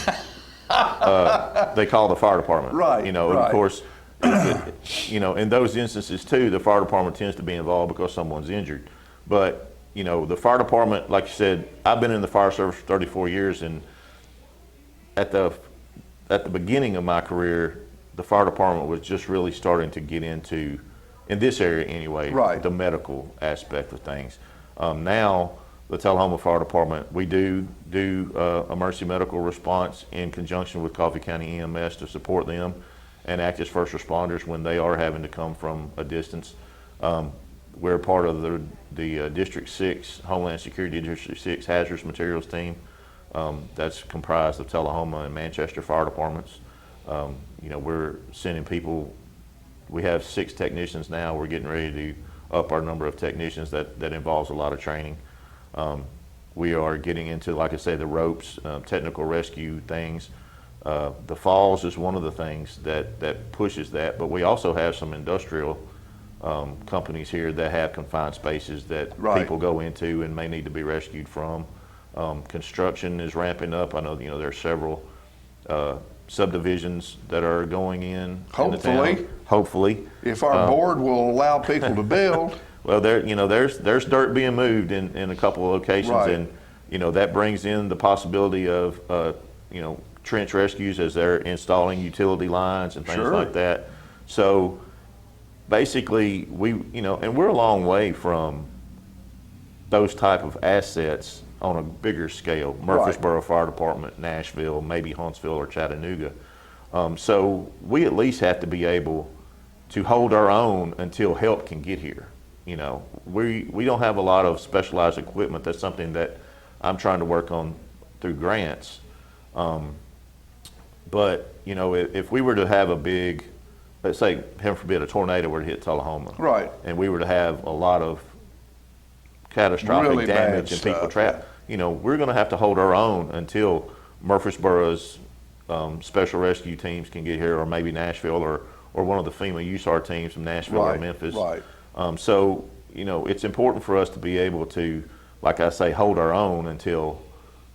they call the fire department. Right. And of course, in those instances too, the fire department tends to be involved because someone's injured. But the fire department, like you said, I've been in the fire service for 34 years, and at the beginning of my career, the fire department was just really starting to get into, in this area anyway, the medical aspect of things. Now, the Tullahoma Fire Department, we do emergency medical response in conjunction with Coffee County EMS to support them and act as first responders when they are having to come from a distance. We're part of the District 6, Homeland Security District 6 Hazardous Materials Team. That's comprised of Tullahoma and Manchester Fire Departments. We're sending people, we have 6 technicians now. We're getting ready to up our number of technicians. That involves a lot of training. We are getting into, like I say, the ropes, technical rescue things. The falls is one of the things that pushes that, but we also have some industrial companies here that have confined spaces that people go into and may need to be rescued from. Construction is ramping up. I know there are several subdivisions that are going in. Hopefully. In the town. Hopefully. If our board will allow people to build. Well, there's dirt being moved in a couple of locations, Right. and that brings in the possibility of trench rescues as they're installing utility lines and things Sure. like that. So basically, and we're a long way from those type of assets on a bigger scale. Murfreesboro Fire Department, Nashville, maybe Huntsville or Chattanooga. So we at least have to be able to hold our own until help can get here. We don't have a lot of specialized equipment. That's something that I'm trying to work on through grants. But if we were to have a big, let's say, heaven forbid, a tornado were to hit Tullahoma, Right. and we were to have a lot of catastrophic Really bad damage and people stuff, trapped, we're going to have to hold our own until Murfreesboro's special rescue teams can get here, or maybe Nashville, or one of the FEMA USAR teams from Nashville or Right, Memphis. right. So it's important for us to be able to, like I say, hold our own until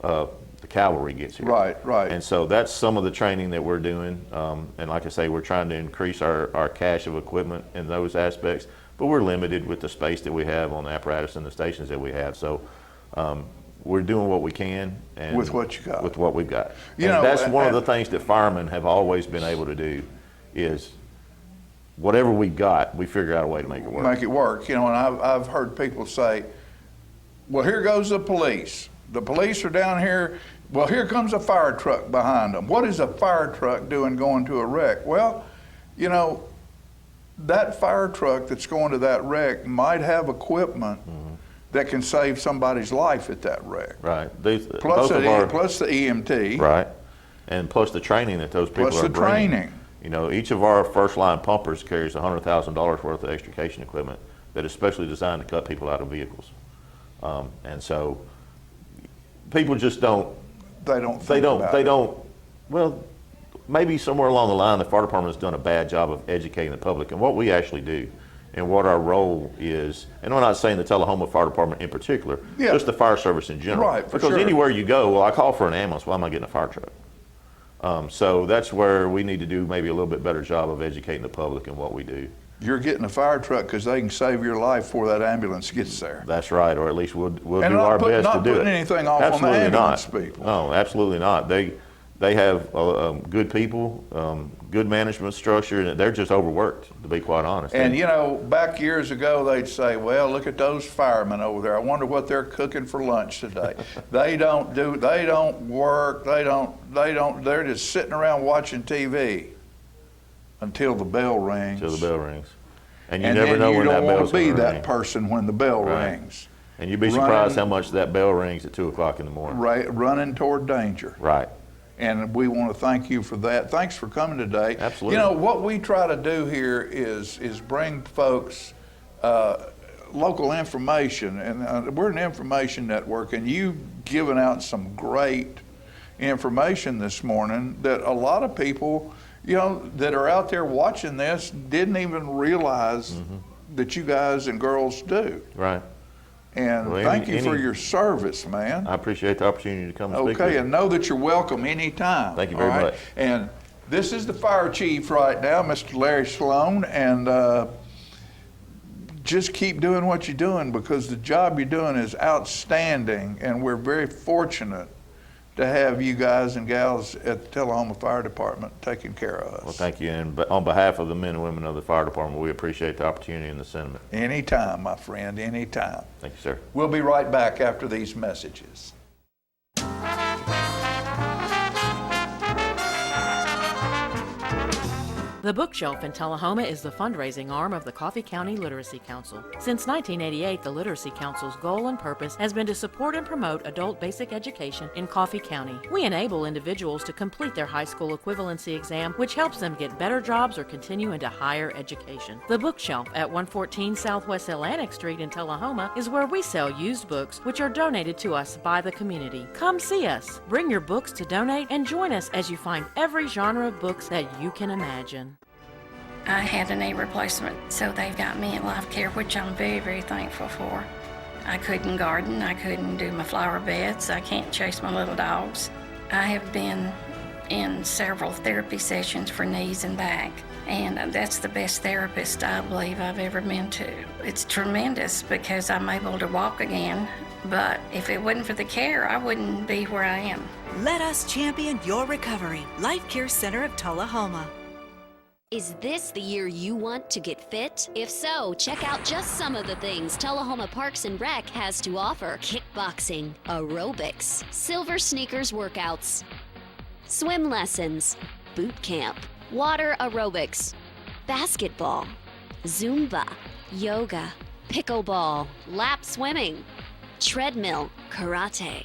the cavalry gets here. Right, right. And so that's some of the training that we're doing. And like I say, we're trying to increase our cache of equipment in those aspects, but we're limited with the space that we have on the apparatus and the stations that we have. So we're doing what we can. And With what you got. With what we've got. You and know, that's one of and- the things that firemen have always been able to do is whatever we got, we figure out a way to make it work. Make it work. And I've heard people say, well, here goes the police. The police are down here. Well, here comes a fire truck behind them. What is a fire truck doing going to a wreck? Well, that fire truck that's going to that wreck might have equipment that can save somebody's life at that wreck. Right. Plus the EMT. Right. And plus the training that those people Plus are the bringing. training. Each of our first line pumpers carries $100,000 worth of extrication equipment that is specially designed to cut people out of vehicles. And so people just don't. They don't. Well, maybe somewhere along the line, the fire department has done a bad job of educating the public and what we actually do and what our role is. And I'm not saying the Tullahoma Fire Department in particular, just the fire service in general. Right, for because sure. anywhere you go, well, I call for an ambulance, why am I getting a fire truck? So that's where we need to do maybe a little bit better job of educating the public in what we do. You're getting a fire truck because they can save your life before that ambulance gets there. That's right, or at least we'll do And our best to do it. not putting anything off on the ambulance people. No, absolutely not. They have good people, good management structure, and they're just overworked, to be quite honest. And back years ago, they'd say, well, look at those firemen over there. I wonder what they're cooking for lunch today. They don't work, they're just sitting around watching TV until the bell rings. Until the bell rings. And you never know when that bell's going to ring. you don't want to be that person when the bell rings. And you'd be surprised how much that bell rings at 2 o'clock in the morning. Right, running toward danger. Right. And we want to thank you for that. Thanks for coming today. Absolutely. What we try to do here is bring folks local information, and we're an information network, and you've given out some great information this morning that a lot of people, that are out there watching this didn't even realize that you guys and girls do. Right. And thank you for your service, man. I appreciate the opportunity to come and speak with Okay, you. and know that you're welcome anytime. Thank you very all right? much. And this is the fire chief right now, Mr. Larry Sloan, and just keep doing what you're doing because the job you're doing is outstanding, and we're very fortunate to have you guys and gals at the Tullahoma Fire Department taking care of us. Well, thank you. And on behalf of the men and women of the fire department, we appreciate the opportunity and the sentiment. Anytime, my friend, anytime. Thank you, sir. We'll be right back after these messages. The Bookshelf in Tullahoma is the fundraising arm of the Coffee County Literacy Council. Since 1988, the Literacy Council's goal and purpose has been to support and promote adult basic education in Coffee County. We enable individuals to complete their high school equivalency exam, which helps them get better jobs or continue into higher education. The Bookshelf at 114 Southwest Atlantic Street in Tullahoma is where we sell used books, which are donated to us by the community. Come see us, bring your books to donate, and join us as you find every genre of books that you can imagine. I had a knee replacement, so they got me in Life Care, which I'm very, very thankful for. I couldn't garden, I couldn't do my flower beds, I can't chase my little dogs. I have been in several therapy sessions for knees and back. And that's the best therapist I believe I've ever been to. It's tremendous because I'm able to walk again. But if it wasn't for the care, I wouldn't be where I am. Let us champion your recovery. Life Care Center of Tullahoma. Is this the year you want to get fit? If so, check out just some of the things Tullahoma Parks and Rec has to offer. Kickboxing, aerobics, silver sneakers workouts, swim lessons, boot camp, water aerobics, basketball, Zumba, yoga, pickleball, lap swimming, treadmill, karate.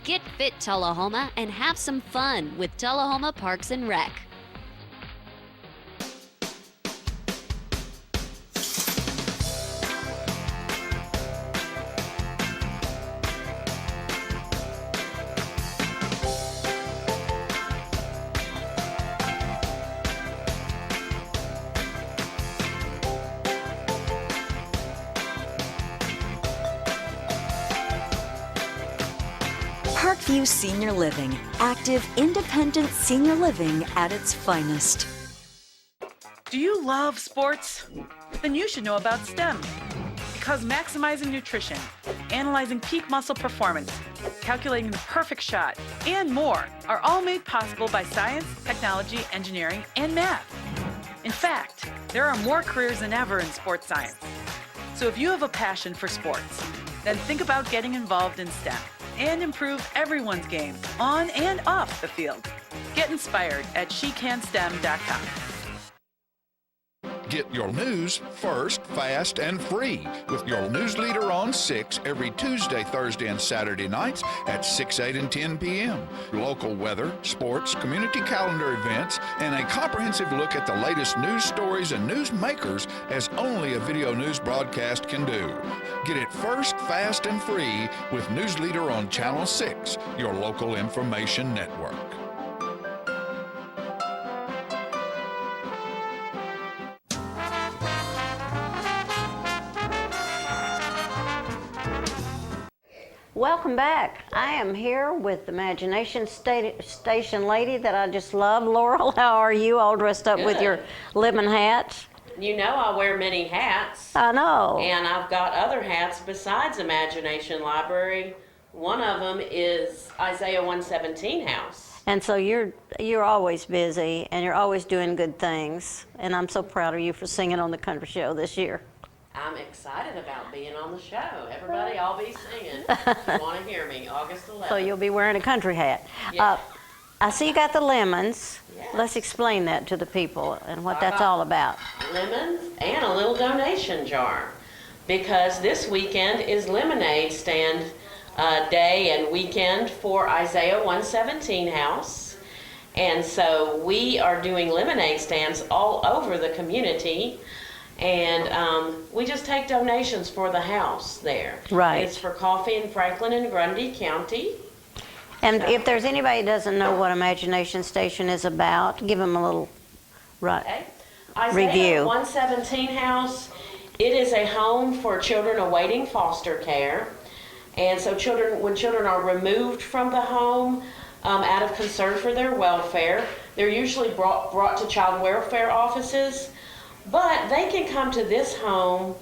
Get fit, Tullahoma, and have some fun with Tullahoma Parks and Rec. Parkview Senior Living, active, independent senior living at its finest. Do you love sports? Then you should know about STEM. Because maximizing nutrition, analyzing peak muscle performance, calculating the perfect shot, and more are all made possible by science, technology, engineering, and math. In fact, there are more careers than ever in sports science. So if you have a passion for sports, then think about getting involved in STEM and improve everyone's game on and off the field. Get inspired at SheCanSTEM.com. Get your news first, fast, and free with your news leader on 6 every Tuesday, Thursday, and Saturday nights at 6, 8, and 10 p.m. Local weather, sports, community calendar events, and a comprehensive look at the latest news stories and news makers as only a video news broadcast can do. Get it first, fast, and free with News Leader on Channel 6, your local information network. Welcome back. I am here with the Imagination Station lady that I just love. Laurel, how are you? All dressed up with your lemon hats. You know I wear many hats. I know. And I've got other hats besides Imagination Library. One of them is Isaiah 117 House. And so you're always busy and you're always doing good things. And I'm so proud of you for singing on the country show this year. I'm excited about being on the show. Everybody, I'll be singing. If you want to hear me, August 11th. So you'll be wearing a country hat. Yeah. I see you got the lemons. Yes. Let's explain that to the people and what that's all about. Lemons and a little donation jar. Because this weekend is lemonade stand day and weekend for Isaiah 117 House. And so we are doing lemonade stands all over the community. And we just take donations for the house there. Right. It's for coffee in Franklin and Grundy County. And if there's anybody who doesn't know what Imagination Station is about, give them a little Isaiah review. 117 House, it is a home for children awaiting foster care. And so when children are removed from the home out of concern for their welfare, they're usually brought to child welfare offices. But they can come to this home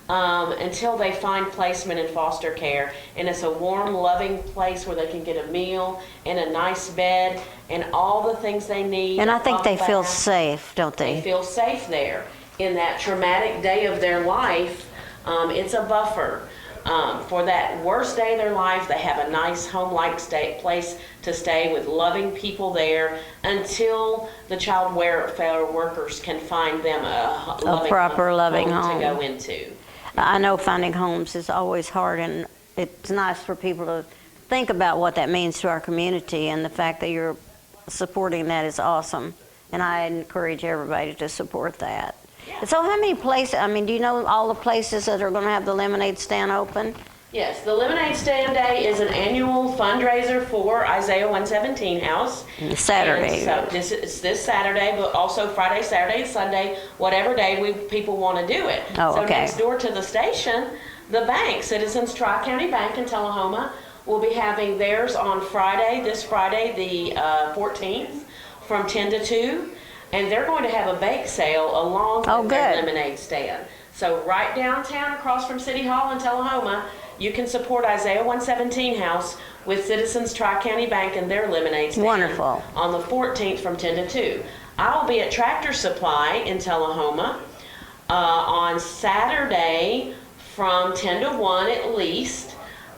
until they find placement in foster care. And it's a warm, loving place where they can get a meal and a nice bed and all the things they need. And I think they feel safe, don't they? They feel safe there. In that traumatic day of their life, it's a buffer. For that worst day of their life, they have a nice home-like place to stay with loving people there until the child welfare workers can find them a proper loving home to go into. I know finding homes is always hard, and it's nice for people to think about what that means to our community, and the fact that you're supporting that is awesome. And I encourage everybody to support that. So how many places, do you know all the places that are going to have the lemonade stand open? Yes, the Lemonade Stand Day is an annual fundraiser for Isaiah 117 House. Saturday. And so this Saturday, but also Friday, Saturday, and Sunday, whatever day people want to do it. Oh, so okay. next door to the station, the bank, Citizens Tri-County Bank in Tullahoma, will be having theirs on Friday, this Friday, the 14th, from 10 to 2. And they're going to have a bake sale along with their lemonade stand. So right downtown across from City Hall in Tullahoma, you can support Isaiah 117 House with Citizens Tri-County Bank and their lemonade stand. Wonderful. On the 14th from 10 to 2. I will be at Tractor Supply in Tullahoma on Saturday from 10 to 1 at least.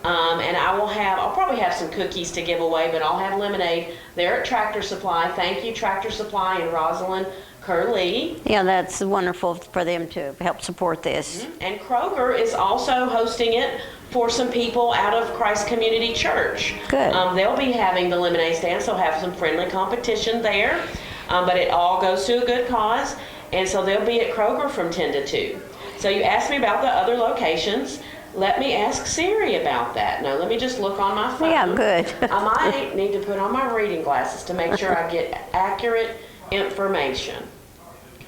And I'll probably have some cookies to give away, but I'll have lemonade there at Tractor Supply. Thank you, Tractor Supply and Rosalind Curley. Yeah, that's wonderful for them to help support this. And Kroger is also hosting it for some people out of Christ Community Church. Good. They'll be having the lemonade stand, so have some friendly competition there. But it all goes to a good cause. And so they'll be at Kroger from 10 to 2. So you asked me about the other locations. Let me ask Siri about that. Now, let me just look on my phone. Yeah, good. I might need to put on my reading glasses to make sure I get accurate information.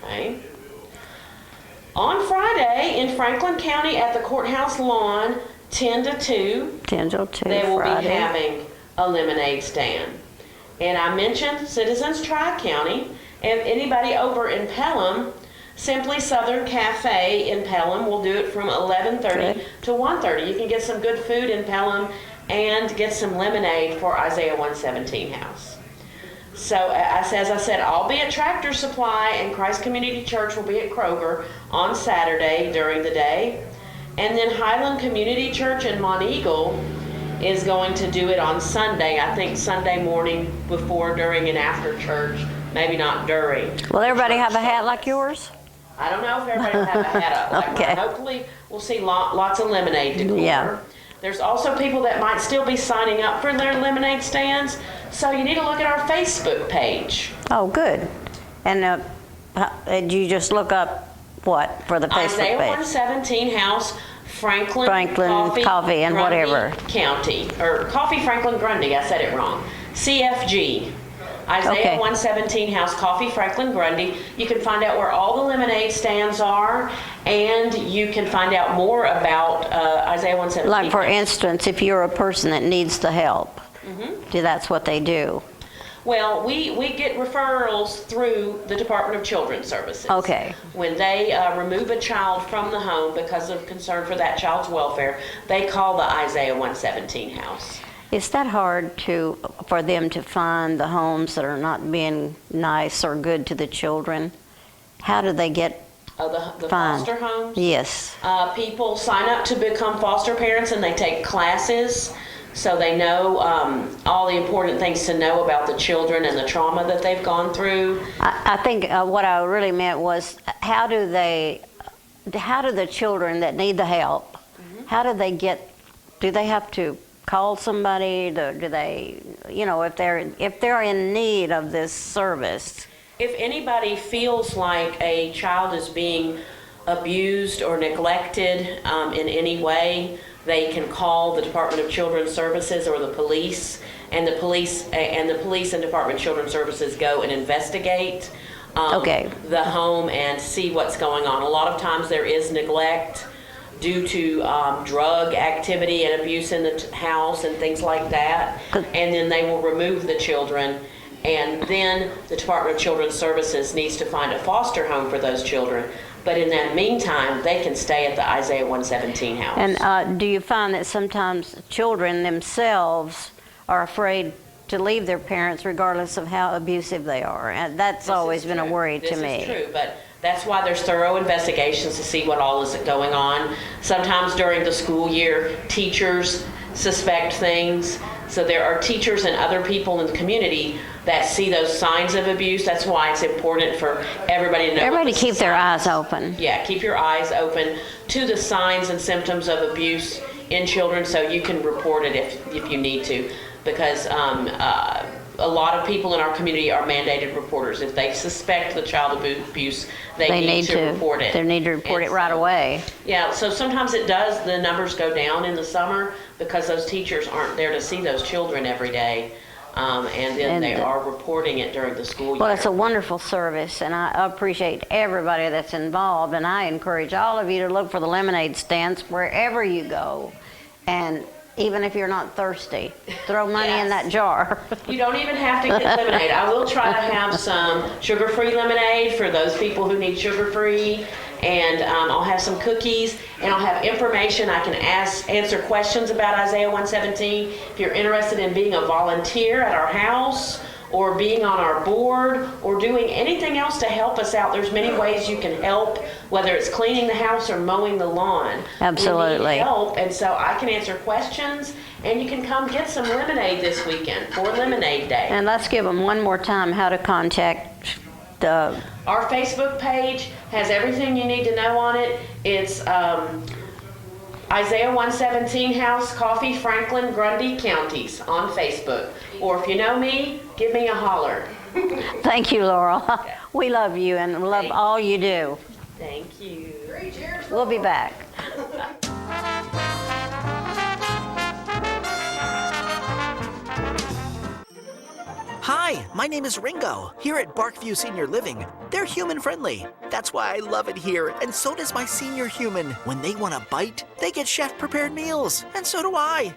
Okay. On Friday in Franklin County at the courthouse lawn, 10 to 2, 10 to 2, they will Friday. be having a lemonade stand. And I mentioned Citizens Tri-County, and anybody over in Pelham, Simply Southern Cafe in Pelham will do it from 11:30 to 1:30. You can get some good food in Pelham and get some lemonade for Isaiah 117 House. So as I said, I'll be at Tractor Supply, and Christ Community Church will be at Kroger on Saturday during the day. And then Highland Community Church in Monteagle is going to do it on Sunday. I think Sunday morning before, during, and after church. Maybe not during. Will everybody have a hat like yours? I don't know if everybody will have a hat up like Okay. mine. Hopefully we'll see lots of lemonade decor. Yeah. There's also people that might still be signing up for their lemonade stands, so you need to look at our Facebook page. Oh, good. And you just look up what for the Facebook Isaiah page? 117 House, Franklin Coffee and Grundy whatever. County, or Coffee Franklin Grundy, I said it wrong. CFG. Isaiah Okay. 117 House, Coffee Franklin Grundy. You can find out where all the lemonade stands are, and you can find out more about Isaiah 117. Like for instance, if you're a person that needs the help, that's what they do. Well, we get referrals through the Department of Children's Services. Okay. When they remove a child from the home because of concern for that child's welfare, they call the Isaiah 117 House. Is that hard for them to find the homes that are not being nice or good to the children? How do they get the find? foster homes? Yes. People sign up to become foster parents, and they take classes so they know all the important things to know about the children and the trauma that they've gone through. I think what I really meant was how do the children that need the help, how do they do they have to call somebody? Do they, if they're in need of this service? If anybody feels like a child is being abused or neglected in any way, they can call the Department of Children's Services or the police, and the police and Department of Children's Services go and investigate the home and see what's going on. A lot of times there is neglect due to drug activity and abuse in the house and things like that, and then they will remove the children, and then the Department of Children's Services needs to find a foster home for those children. But in that meantime, they can stay at the Isaiah 117 House. And do you find that sometimes children themselves are afraid to leave their parents regardless of how abusive they are? And that's always been a worry to me. This is true, but that's why there's thorough investigations to see what all is going on. Sometimes during the school year, teachers suspect things. So there are teachers and other people in the community that see those signs of abuse. That's why it's important for everybody to know. Everybody keep their eyes open. Yeah, keep your eyes open to the signs and symptoms of abuse in children so you can report it if you need to. Because a lot of people in our community are mandated reporters. If they suspect the child abuse, they need to report it. They need to report it right away. Yeah, so sometimes the numbers go down in the summer because those teachers aren't there to see those children every day. And then they are reporting it during the school year. Well, it's a wonderful service, and I appreciate everybody that's involved, and I encourage all of you to look for the lemonade stands wherever you go. And even if you're not thirsty. Throw money in that jar. You don't even have to get lemonade. I will try to have some sugar-free lemonade for those people who need sugar-free, and I'll have some cookies, and I'll have information. I can answer questions about Isaiah 117. If you're interested in being a volunteer at our house, or being on our board, or doing anything else to help us out, there's many ways you can help, whether it's cleaning the house or mowing the lawn. Absolutely. We need help, and so I can answer questions, and you can come get some lemonade this weekend for Lemonade Day. And let's give them one more time how to contact the... Our Facebook page has everything you need to know on it. It's Isaiah 117 House, Coffee, Franklin, Grundy counties on Facebook. Or if you know me, give me a holler. Thank you, Laurel. We love you and love all you do. Thank you. We'll be back. Hi, my name is Ringo. Here at Barkview Senior Living, they're human friendly. That's why I love it here, and so does my senior human. When they want a bite, they get chef prepared meals, and so do I.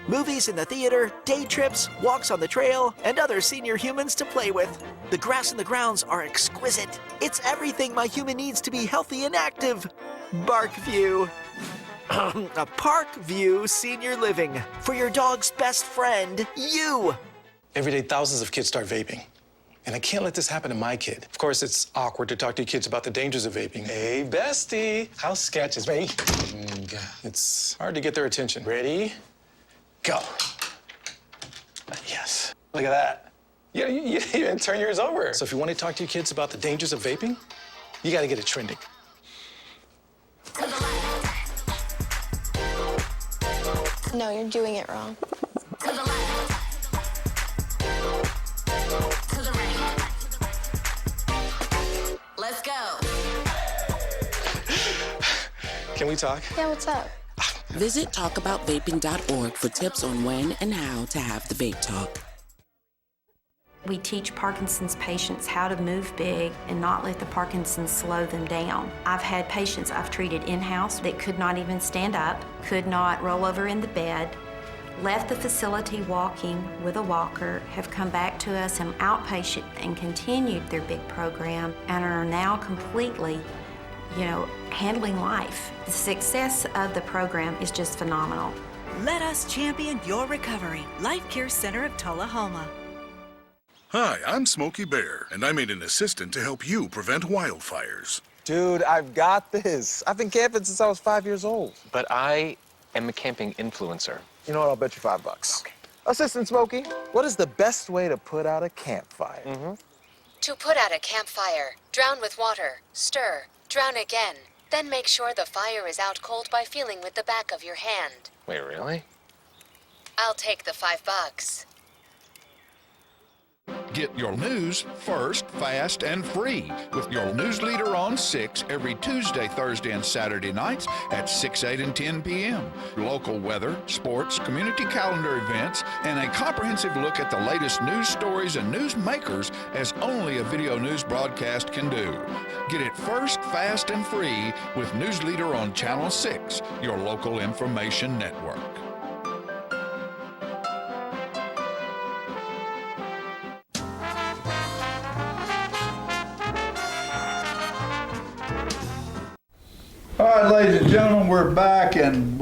Movies in the theater, day trips, walks on the trail, and other senior humans to play with. The grass and the grounds are exquisite. It's everything my human needs to be healthy and active. Barkview. A Parkview Senior Living. For your dog's best friend, you. Every day, thousands of kids start vaping. And I can't let this happen to my kid. Of course, it's awkward to talk to your kids about the dangers of vaping. Hey, bestie, how's sketches, baby? It's hard to get their attention. Ready? Go. Yes. Look at that. You even turn yours over. So if you want to talk to your kids about the dangers of vaping, you got to get it trending. No, you're doing it wrong. Let's go. Can we talk? Yeah, what's up? Visit talkaboutvaping.org for tips on when and how to have the vape talk. We teach Parkinson's patients how to move big and not let the Parkinson's slow them down. I've had patients I've treated in-house that could not even stand up, could not roll over in the bed, left the facility walking with a walker, have come back to us in outpatient and continued their big program and are now completely, handling life. The success of the program is just phenomenal. Let us champion your recovery. Life Care Center of Tullahoma. Hi, I'm Smokey Bear, and I'm an assistant to help you prevent wildfires. Dude, I've got this. I've been camping since I was 5 years old. But I am a camping influencer. You know what? I'll bet you $5. Okay. Assistant Smokey, what is the best way to put out a campfire? To put out a campfire, drown with water, stir, drown again. Then make sure the fire is out cold by feeling with the back of your hand. Wait, really? I'll take the $5. Get your news first, fast, and free with your news leader on 6 every Tuesday, Thursday, and Saturday nights at 6, 8, and 10 p.m. Local weather, sports, community calendar events, and a comprehensive look at the latest news stories and news makers as only a video news broadcast can do. Get it first, fast, and free with News Leader on Channel 6, your local information network. All right, ladies and gentlemen, we're back, and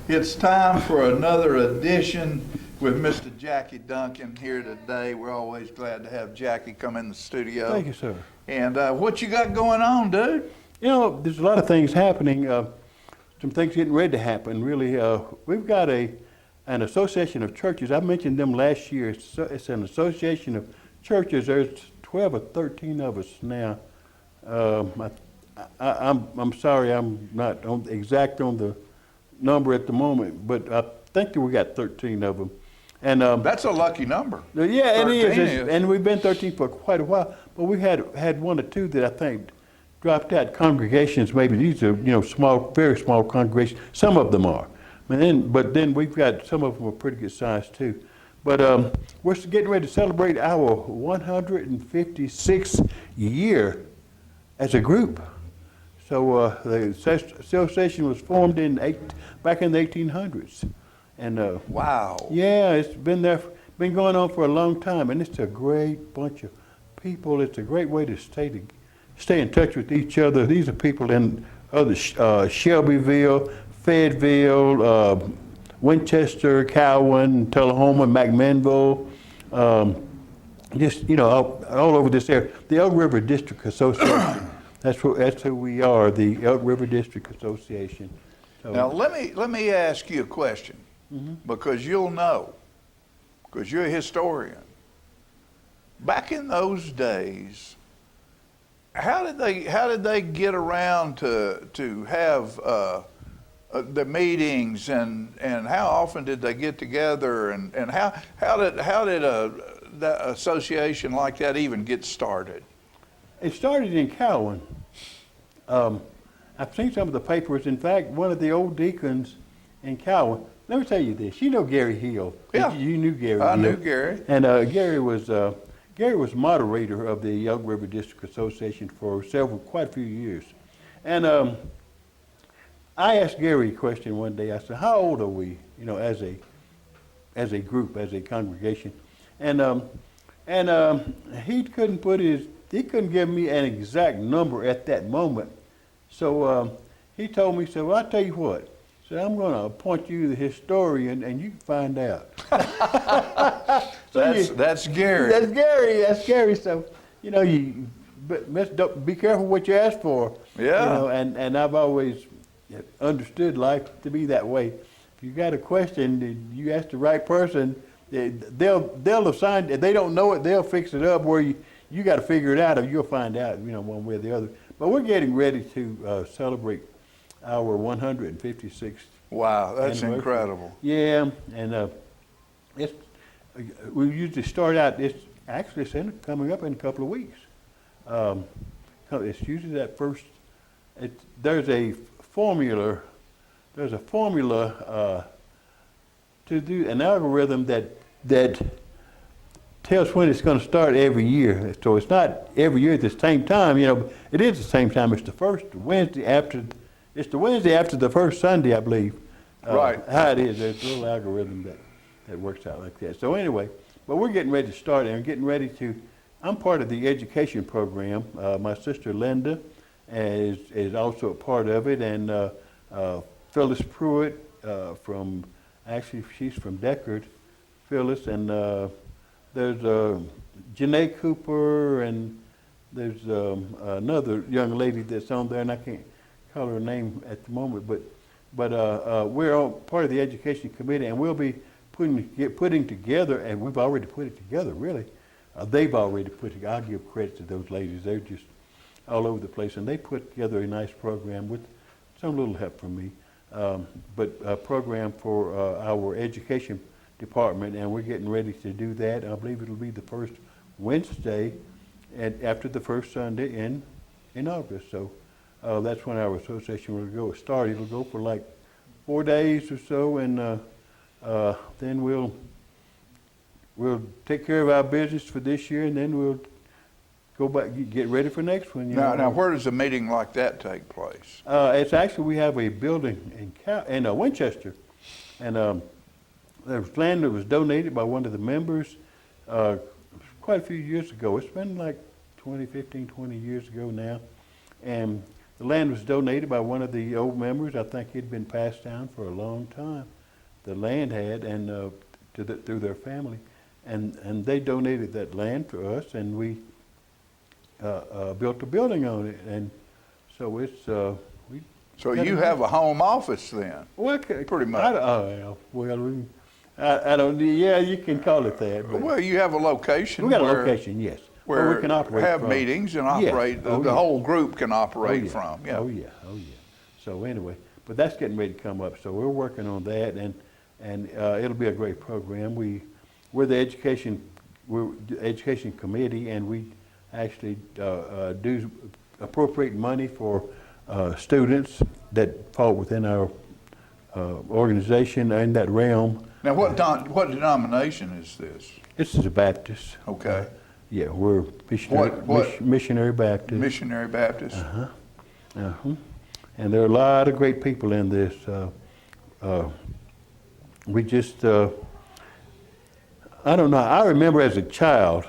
it's time for another edition with Mr. Jackie Duncan here today. We're always glad to have Jackie come in the studio. Thank you, sir. And what you got going on, dude? There's a lot of things happening, some things getting ready to happen, really. We've got an association of churches. I mentioned them last year. It's an association of churches. There's 12 or 13 of us now. I'm sorry, I'm not exact on the number at the moment, but I think that we got 13 of them. And that's a lucky number. Yeah, it is. And we've been 13 for quite a while. But we had one or two that I think dropped out. Congregations, maybe these are small, very small congregations. Some of them are. But then we've got some of them are pretty good size too. But we're getting ready to celebrate our 156th year as a group. So the association was formed back in the 1800s, And wow. Yeah, it's been going on for a long time, and it's a great bunch of people. It's a great way to stay in touch with each other. These are people in other Shelbyville, Fayetteville, Winchester, Cowan, Tullahoma, McMinnville, just all over this area. The Elk River District Association. That's who we are. The Elk River District Association. So, now let me ask you a question, because you'll know, because you're a historian. Back in those days, how did they get around to have the meetings, and how often did they get together, and how did the association like that even get started? It started in Cowan. I've seen some of the papers. In fact, one of the old deacons in Cowan. Let me tell you this. You know Gary Hill. Yeah. You knew Gary. I Hill. knew Gary. And Gary was moderator of the Elk River District Association for quite a few years. And I asked Gary a question one day. I said, "How old are we? As a group, as a congregation?" And he couldn't give me an exact number at that moment. So he told me, he said, "Well, I'll tell you what. So I'm going to appoint you the historian, and you can find out." That's Gary. That's Gary. So, don't be careful what you ask for. Yeah. And I've always understood life to be that way. If you got a question, you ask the right person, they'll assign. If they don't know it, they'll fix it up. Where you got to figure it out, or you'll find out, one way or the other. But we're getting ready to celebrate our 156th. Wow, that's anniversary. incredible. Yeah, and we usually start out. It's coming up in a couple of weeks. It's usually that first. There's a formula. There's a formula to do an algorithm that tells when it's going to start every year. So it's not every year at the same time. It is the same time. It's the first Wednesday after. It's the Wednesday after the first Sunday, I believe. Right. How it is. There's a little algorithm that works out like that. So anyway, but we're getting ready to start, and we're getting ready to. I'm part of the education program. My sister Linda is also a part of it, and Phyllis Pruitt she's from Deckard, Phyllis, and there's Janae Cooper, and there's another young lady that's on there, and I can't call her name at the moment, but we're all part of the education committee, and we'll be putting together, and we've already put it together, really. They've already put it together. I'll give credit to those ladies. They're just all over the place, and they put together a nice program with some little help from me, but a program for our education department, and we're getting ready to do that. I believe it'll be the first Wednesday and after the first Sunday in August. So that's when our association will start. It'll go for like 4 days or so, and then we'll take care of our business for this year, and then we'll go back, get ready for next one. Now, where does a meeting like that take place? It's actually, we have a building in Winchester, and there was land that was donated by one of the members quite a few years ago. It's been like 20 years ago now, and the land was donated by one of the old members. I think it had been passed down for a long time. The land had, and through their family, and they donated that land to us, and we built a building on it, and so it's. So you have a home office then? Well, pretty much. I don't. Yeah, you can call it that. But well, you have a location. We got a location, yes. Where we can operate have from. meetings and operate. Yeah. The whole group can operate from. Yeah. Oh yeah. So anyway, but that's getting ready to come up. So we're working on that, and it'll be a great program. We're the education committee, and we actually do appropriate money for students that fall within our organization in that realm. Now, what denomination is this? This is a Baptist. Okay. Yeah, we're missionary Baptist. Missionary Baptist. And there are a lot of great people in this we just, I don't know, I remember as a child,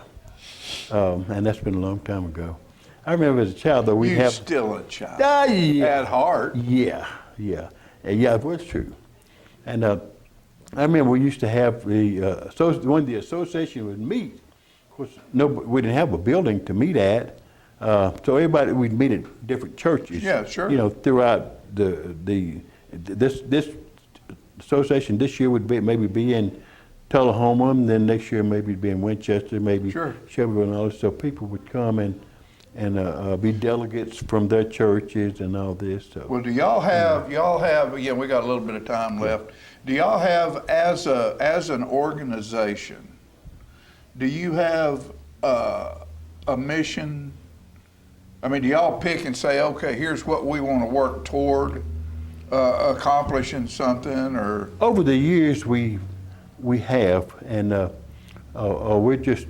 and that's been a long time ago, I remember as a child that we You're have... still a child. Yeah. At heart. Yeah, yeah. Yeah, it was true. And I remember we used to have when the association would meet, of course, we didn't have a building to meet at, so everybody, we'd meet at different churches. Yeah, sure. You know, throughout this association this year would maybe be in Tullahoma, and then next year maybe be in Winchester, maybe Shelbyville and all this. So people would come and be delegates from their churches and all this. So. Well, do y'all have, again, we got a little bit of time left. Do y'all have, as an organization, do you have a mission? I mean, do y'all pick and say, okay, here's what we want to work toward accomplishing something, or? Over the years, we have, and we're just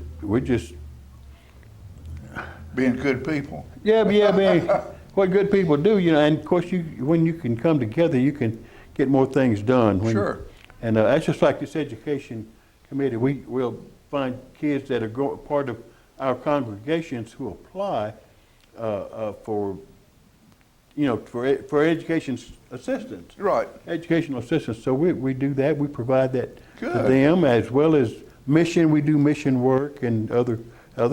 being good people. Yeah, man. What good people do, you know, and of course, when you can come together, you can get more things done. Sure. And that's just like this education committee. We'll find kids that are part of our congregations who apply for education assistance. Right. Educational assistance. So we do that. We provide that Good. to them, as well as mission. We do mission work in other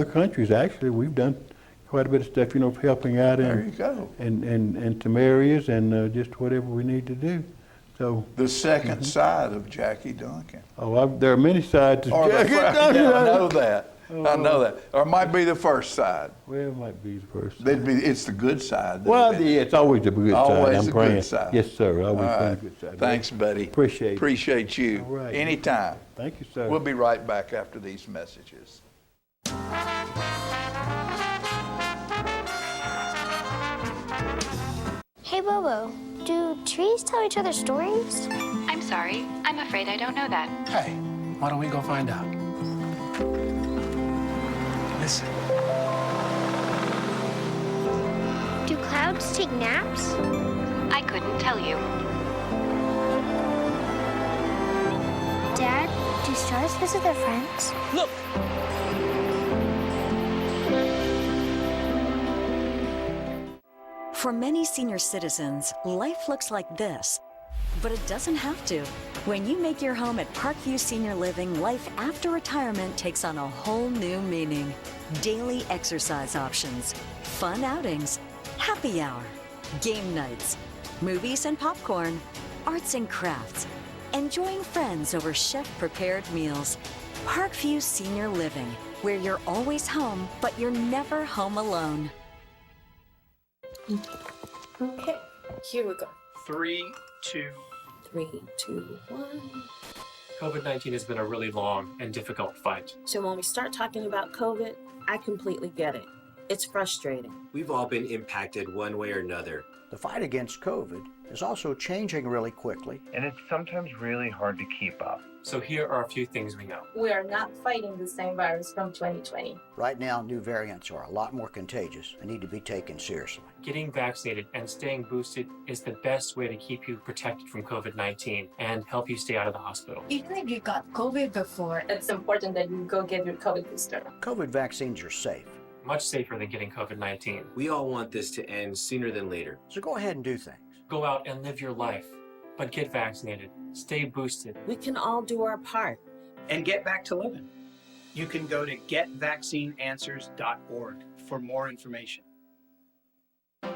countries. Actually, we've done quite a bit of stuff, you know, helping out There you go. in some areas, and just whatever we need to do. So the second side of Jackie Duncan. Oh, there are many sides to Jackie Duncan. Yeah, I know that. I know that. Or it might be the first side. Well, it might be the first side. It's the good side. Well, yeah, it's always the good side. Always I'm the praying. good side. Yes, sir. Always All been right. the good side. Thanks, buddy. Appreciate you. All right. Anytime. Thank you, sir. We'll be right back after these messages. Hey, Bobo, do trees tell each other stories? I'm sorry. I'm afraid I don't know that. Hey, why don't we go find out? Listen. Do clouds take naps? I couldn't tell you. Dad, do stars visit their friends? Look! For many senior citizens, life looks like this, but it doesn't have to. When you make your home at Parkview Senior Living, life after retirement takes on a whole new meaning. Daily exercise options, fun outings, happy hour, game nights, movies and popcorn, arts and crafts, enjoying friends over chef-prepared meals. Parkview Senior Living, where you're always home, but you're never home alone. Okay, here we go. 3, 2. 3, 2, 1. COVID-19 has been a really long and difficult fight. So when we start talking about COVID, I completely get it. It's frustrating. We've all been impacted one way or another. The fight against COVID is also changing really quickly. And it's sometimes really hard to keep up. So here are a few things we know. We are not fighting the same virus from 2020. Right now, new variants are a lot more contagious and need to be taken seriously. Getting vaccinated and staying boosted is the best way to keep you protected from COVID-19 and help you stay out of the hospital. Even if you got COVID before, it's important that you go get your COVID booster. COVID vaccines are safe. Much safer than getting COVID-19. We all want this to end sooner than later. So go ahead and do things. Go out and live your life, but get vaccinated. Stay boosted. We can all do our part. And get back to living. You can go to getvaccineanswers.org for more information.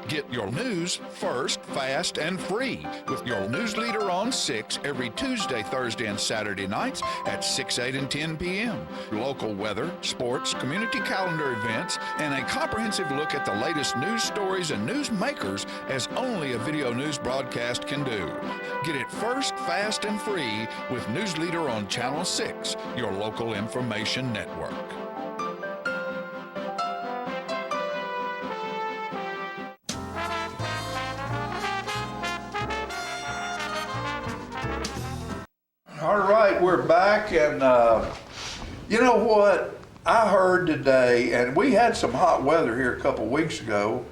Get your news first, fast, and free with your news leader on 6 every Tuesday, Thursday, and Saturday nights at 6, 8, and 10 p.m. Local weather, sports, community calendar events, and a comprehensive look at the latest news stories and news makers as only a video news broadcast can do. Get it first, fast, and free with News Leader on Channel 6, your local information network. All right, we're back, and you know what? I heard today, and we had some hot weather here a couple weeks ago,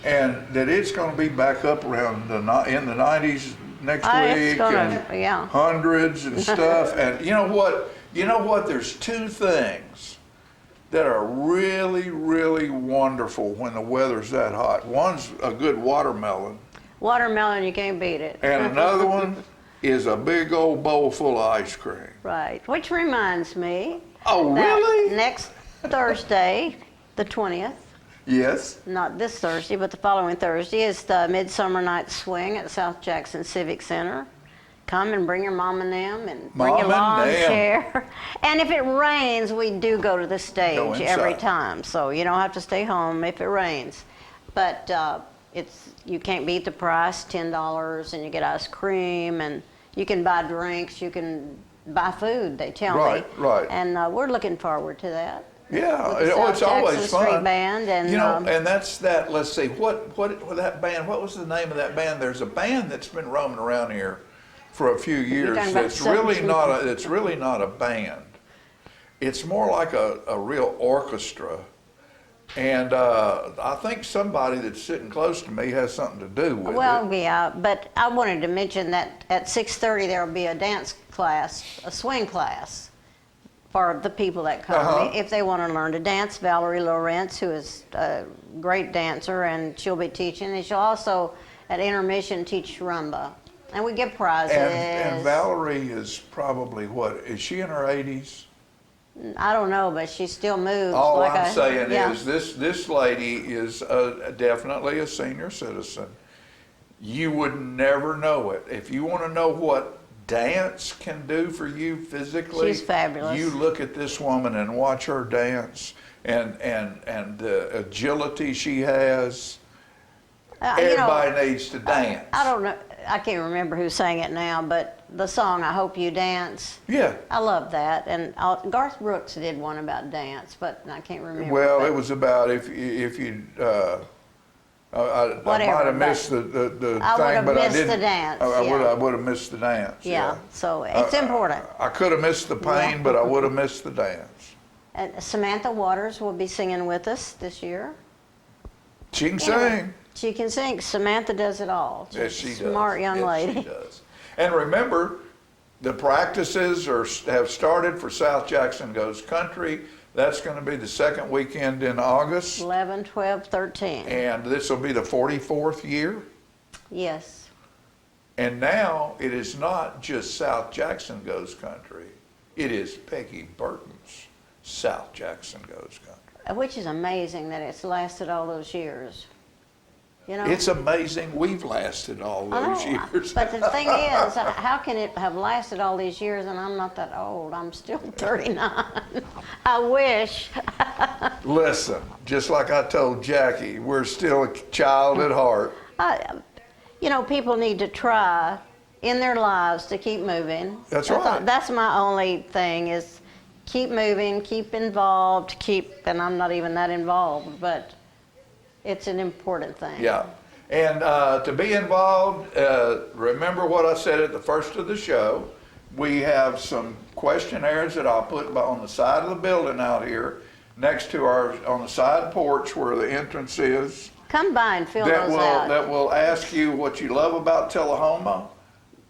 and that it's going to be back up around in the 90s next It's week gonna, and yeah. hundreds and stuff. And you know what? There's two things that are really, really wonderful when the weather's that hot. One's a good watermelon, Watermelon, you can't beat it. and another one is a big old bowl full of ice cream. Right, which reminds me. Oh, that really? Next Thursday, the 20th, Yes. not this Thursday, but the following Thursday, is the Midsummer Night's Swing at South Jackson Civic Center. Come and bring your mom and them, and bring your Mom and them. lawn chair. And if it rains, we do go to the stage Go every inside. time, so you don't have to stay home if it rains. But you can't beat the price, $10, and you get ice cream, and you can buy drinks, you can buy food, they tell me. Right. And we're looking forward to that. Yeah, With the South it's always Jackson fun. Street Band, and and that's that. Let's see, what that band? What was the name of that band? There's a band that's been roaming around here for a few years. talking about It's really Southern not Street? it's really not a band. It's more like a real orchestra. And I think somebody that's sitting close to me has something to do with Well, it. yeah, but I wanted to mention that at 6:30 there will be a dance class, a swing class, for the people that come. If they want to learn to dance, Valerie Lawrence, who is a great dancer, and she'll be teaching. And she'll also, at intermission, teach rumba. And we give prizes. And Valerie is probably, what, is she in her 80s? I don't know, but she still moves. All like I'm saying yeah. is this lady is definitely a senior citizen. You would never know it. If you want to know what dance can do for you physically, She's fabulous. You look at this woman and watch her dance and the agility she has. Everybody needs to dance. I don't know. I can't remember who sang it now, but the song "I Hope You Dance." Yeah. I love that, and Garth Brooks did one about dance, but I can't remember. Well, but it was about if you. I might have missed the thing, I would have but I missed didn't. the dance, I yeah. would have missed the dance. Yeah, so it's important. I could have missed the pain, but I would have missed the dance. And Samantha Waters will be singing with us this year. She can sing. She can sing. Samantha does it all. Yes, She's she a does. smart young Yes, lady. she does. And remember, the practices have started for South Jackson Goes Country. That's going to be the second weekend in August. 11, 12, 13. And this will be the 44th year. Yes. And now it is not just South Jackson Goes Country. It is Peggy Burton's South Jackson Goes Country. Which is amazing that it's lasted all those years. You know? It's amazing we've lasted all those years. But the thing is, how can it have lasted all these years and I'm not that old? I'm still 39. I wish. Listen, just like I told Jackie, we're still a child at heart. You know, people need to try in their lives to keep moving. That's right. That's my only thing is keep moving, keep involved, and I'm not even that involved, but it's an important thing. Yeah. And to be involved, remember what I said at the first of the show. We have some questionnaires that I'll put on the side of the building out here, next to on the side porch where the entrance is. Come by and fill those out. That will ask you what you love about Tullahoma,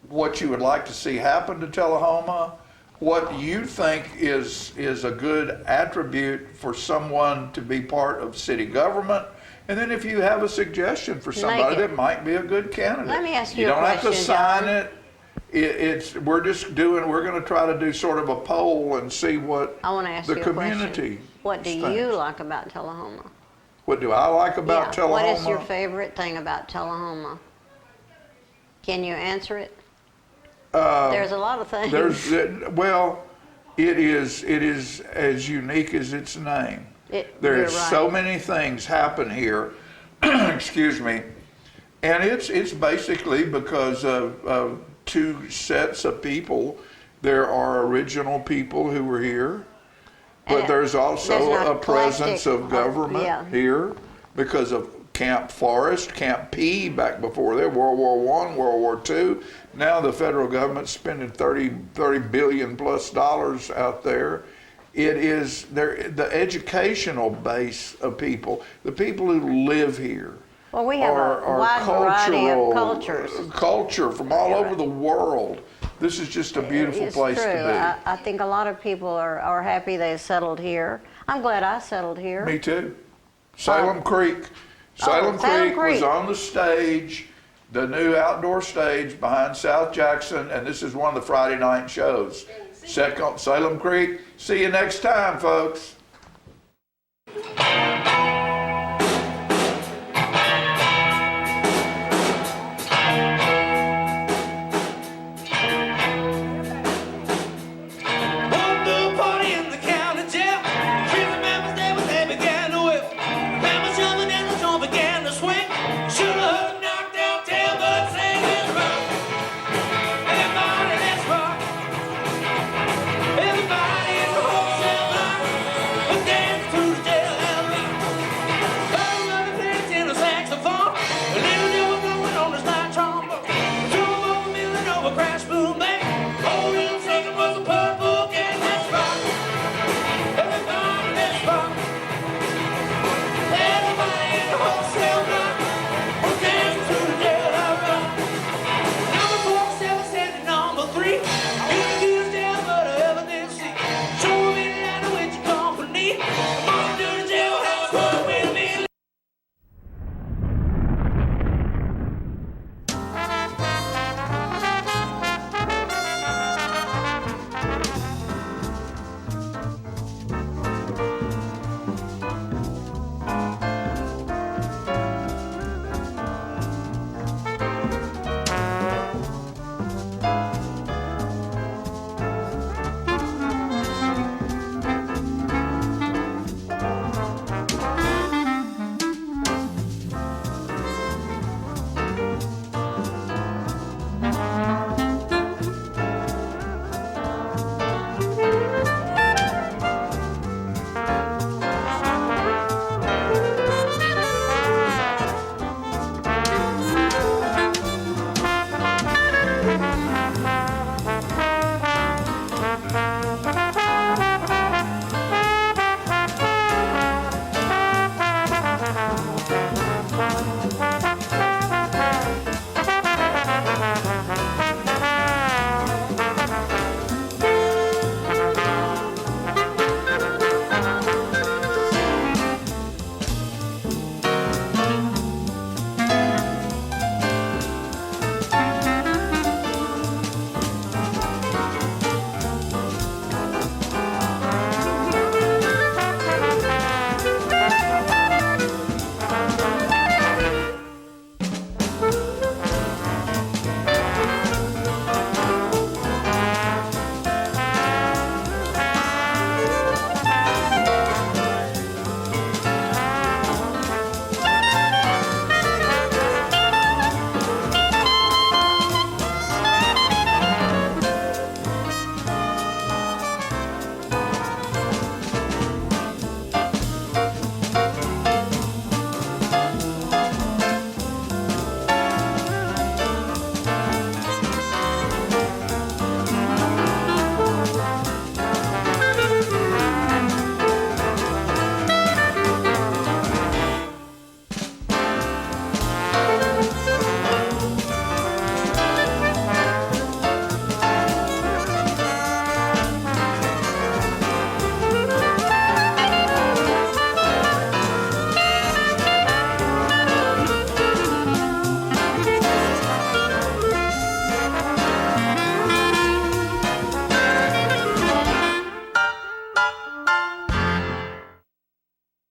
what you would like to see happen to Tullahoma, what you think is a good attribute for someone to be part of city government. And then if you have a suggestion for somebody that might be a good candidate. Let me ask you You a don't have to question, sign John. it. We're going to try to do sort of a poll and see what I want to ask the you a community question. What do thinks. you like about Tullahoma? What do I like about Tullahoma? What is your favorite thing about Tullahoma? Can you answer it? There's a lot of things. It is as unique as its name. There's you're right. so many things happen here, excuse me, and it's basically because of two sets of people. There are original people who were here, but there's also a presence of government here because of Camp Forest, Camp P back before there, World War I, World War II. Now the federal government's spending $30 billion plus out there. It is the educational base of people, the people who live here. Well, we have a wide variety of cultures. Culture from all over the world. This is just a beautiful place to be. I think a lot of people are happy they settled here. I'm glad I settled here. Me too. Salem Creek. Salem Creek was on the stage, the new outdoor stage behind South Jackson, and this is one of the Friday night shows. Salem Creek. See you next time, folks.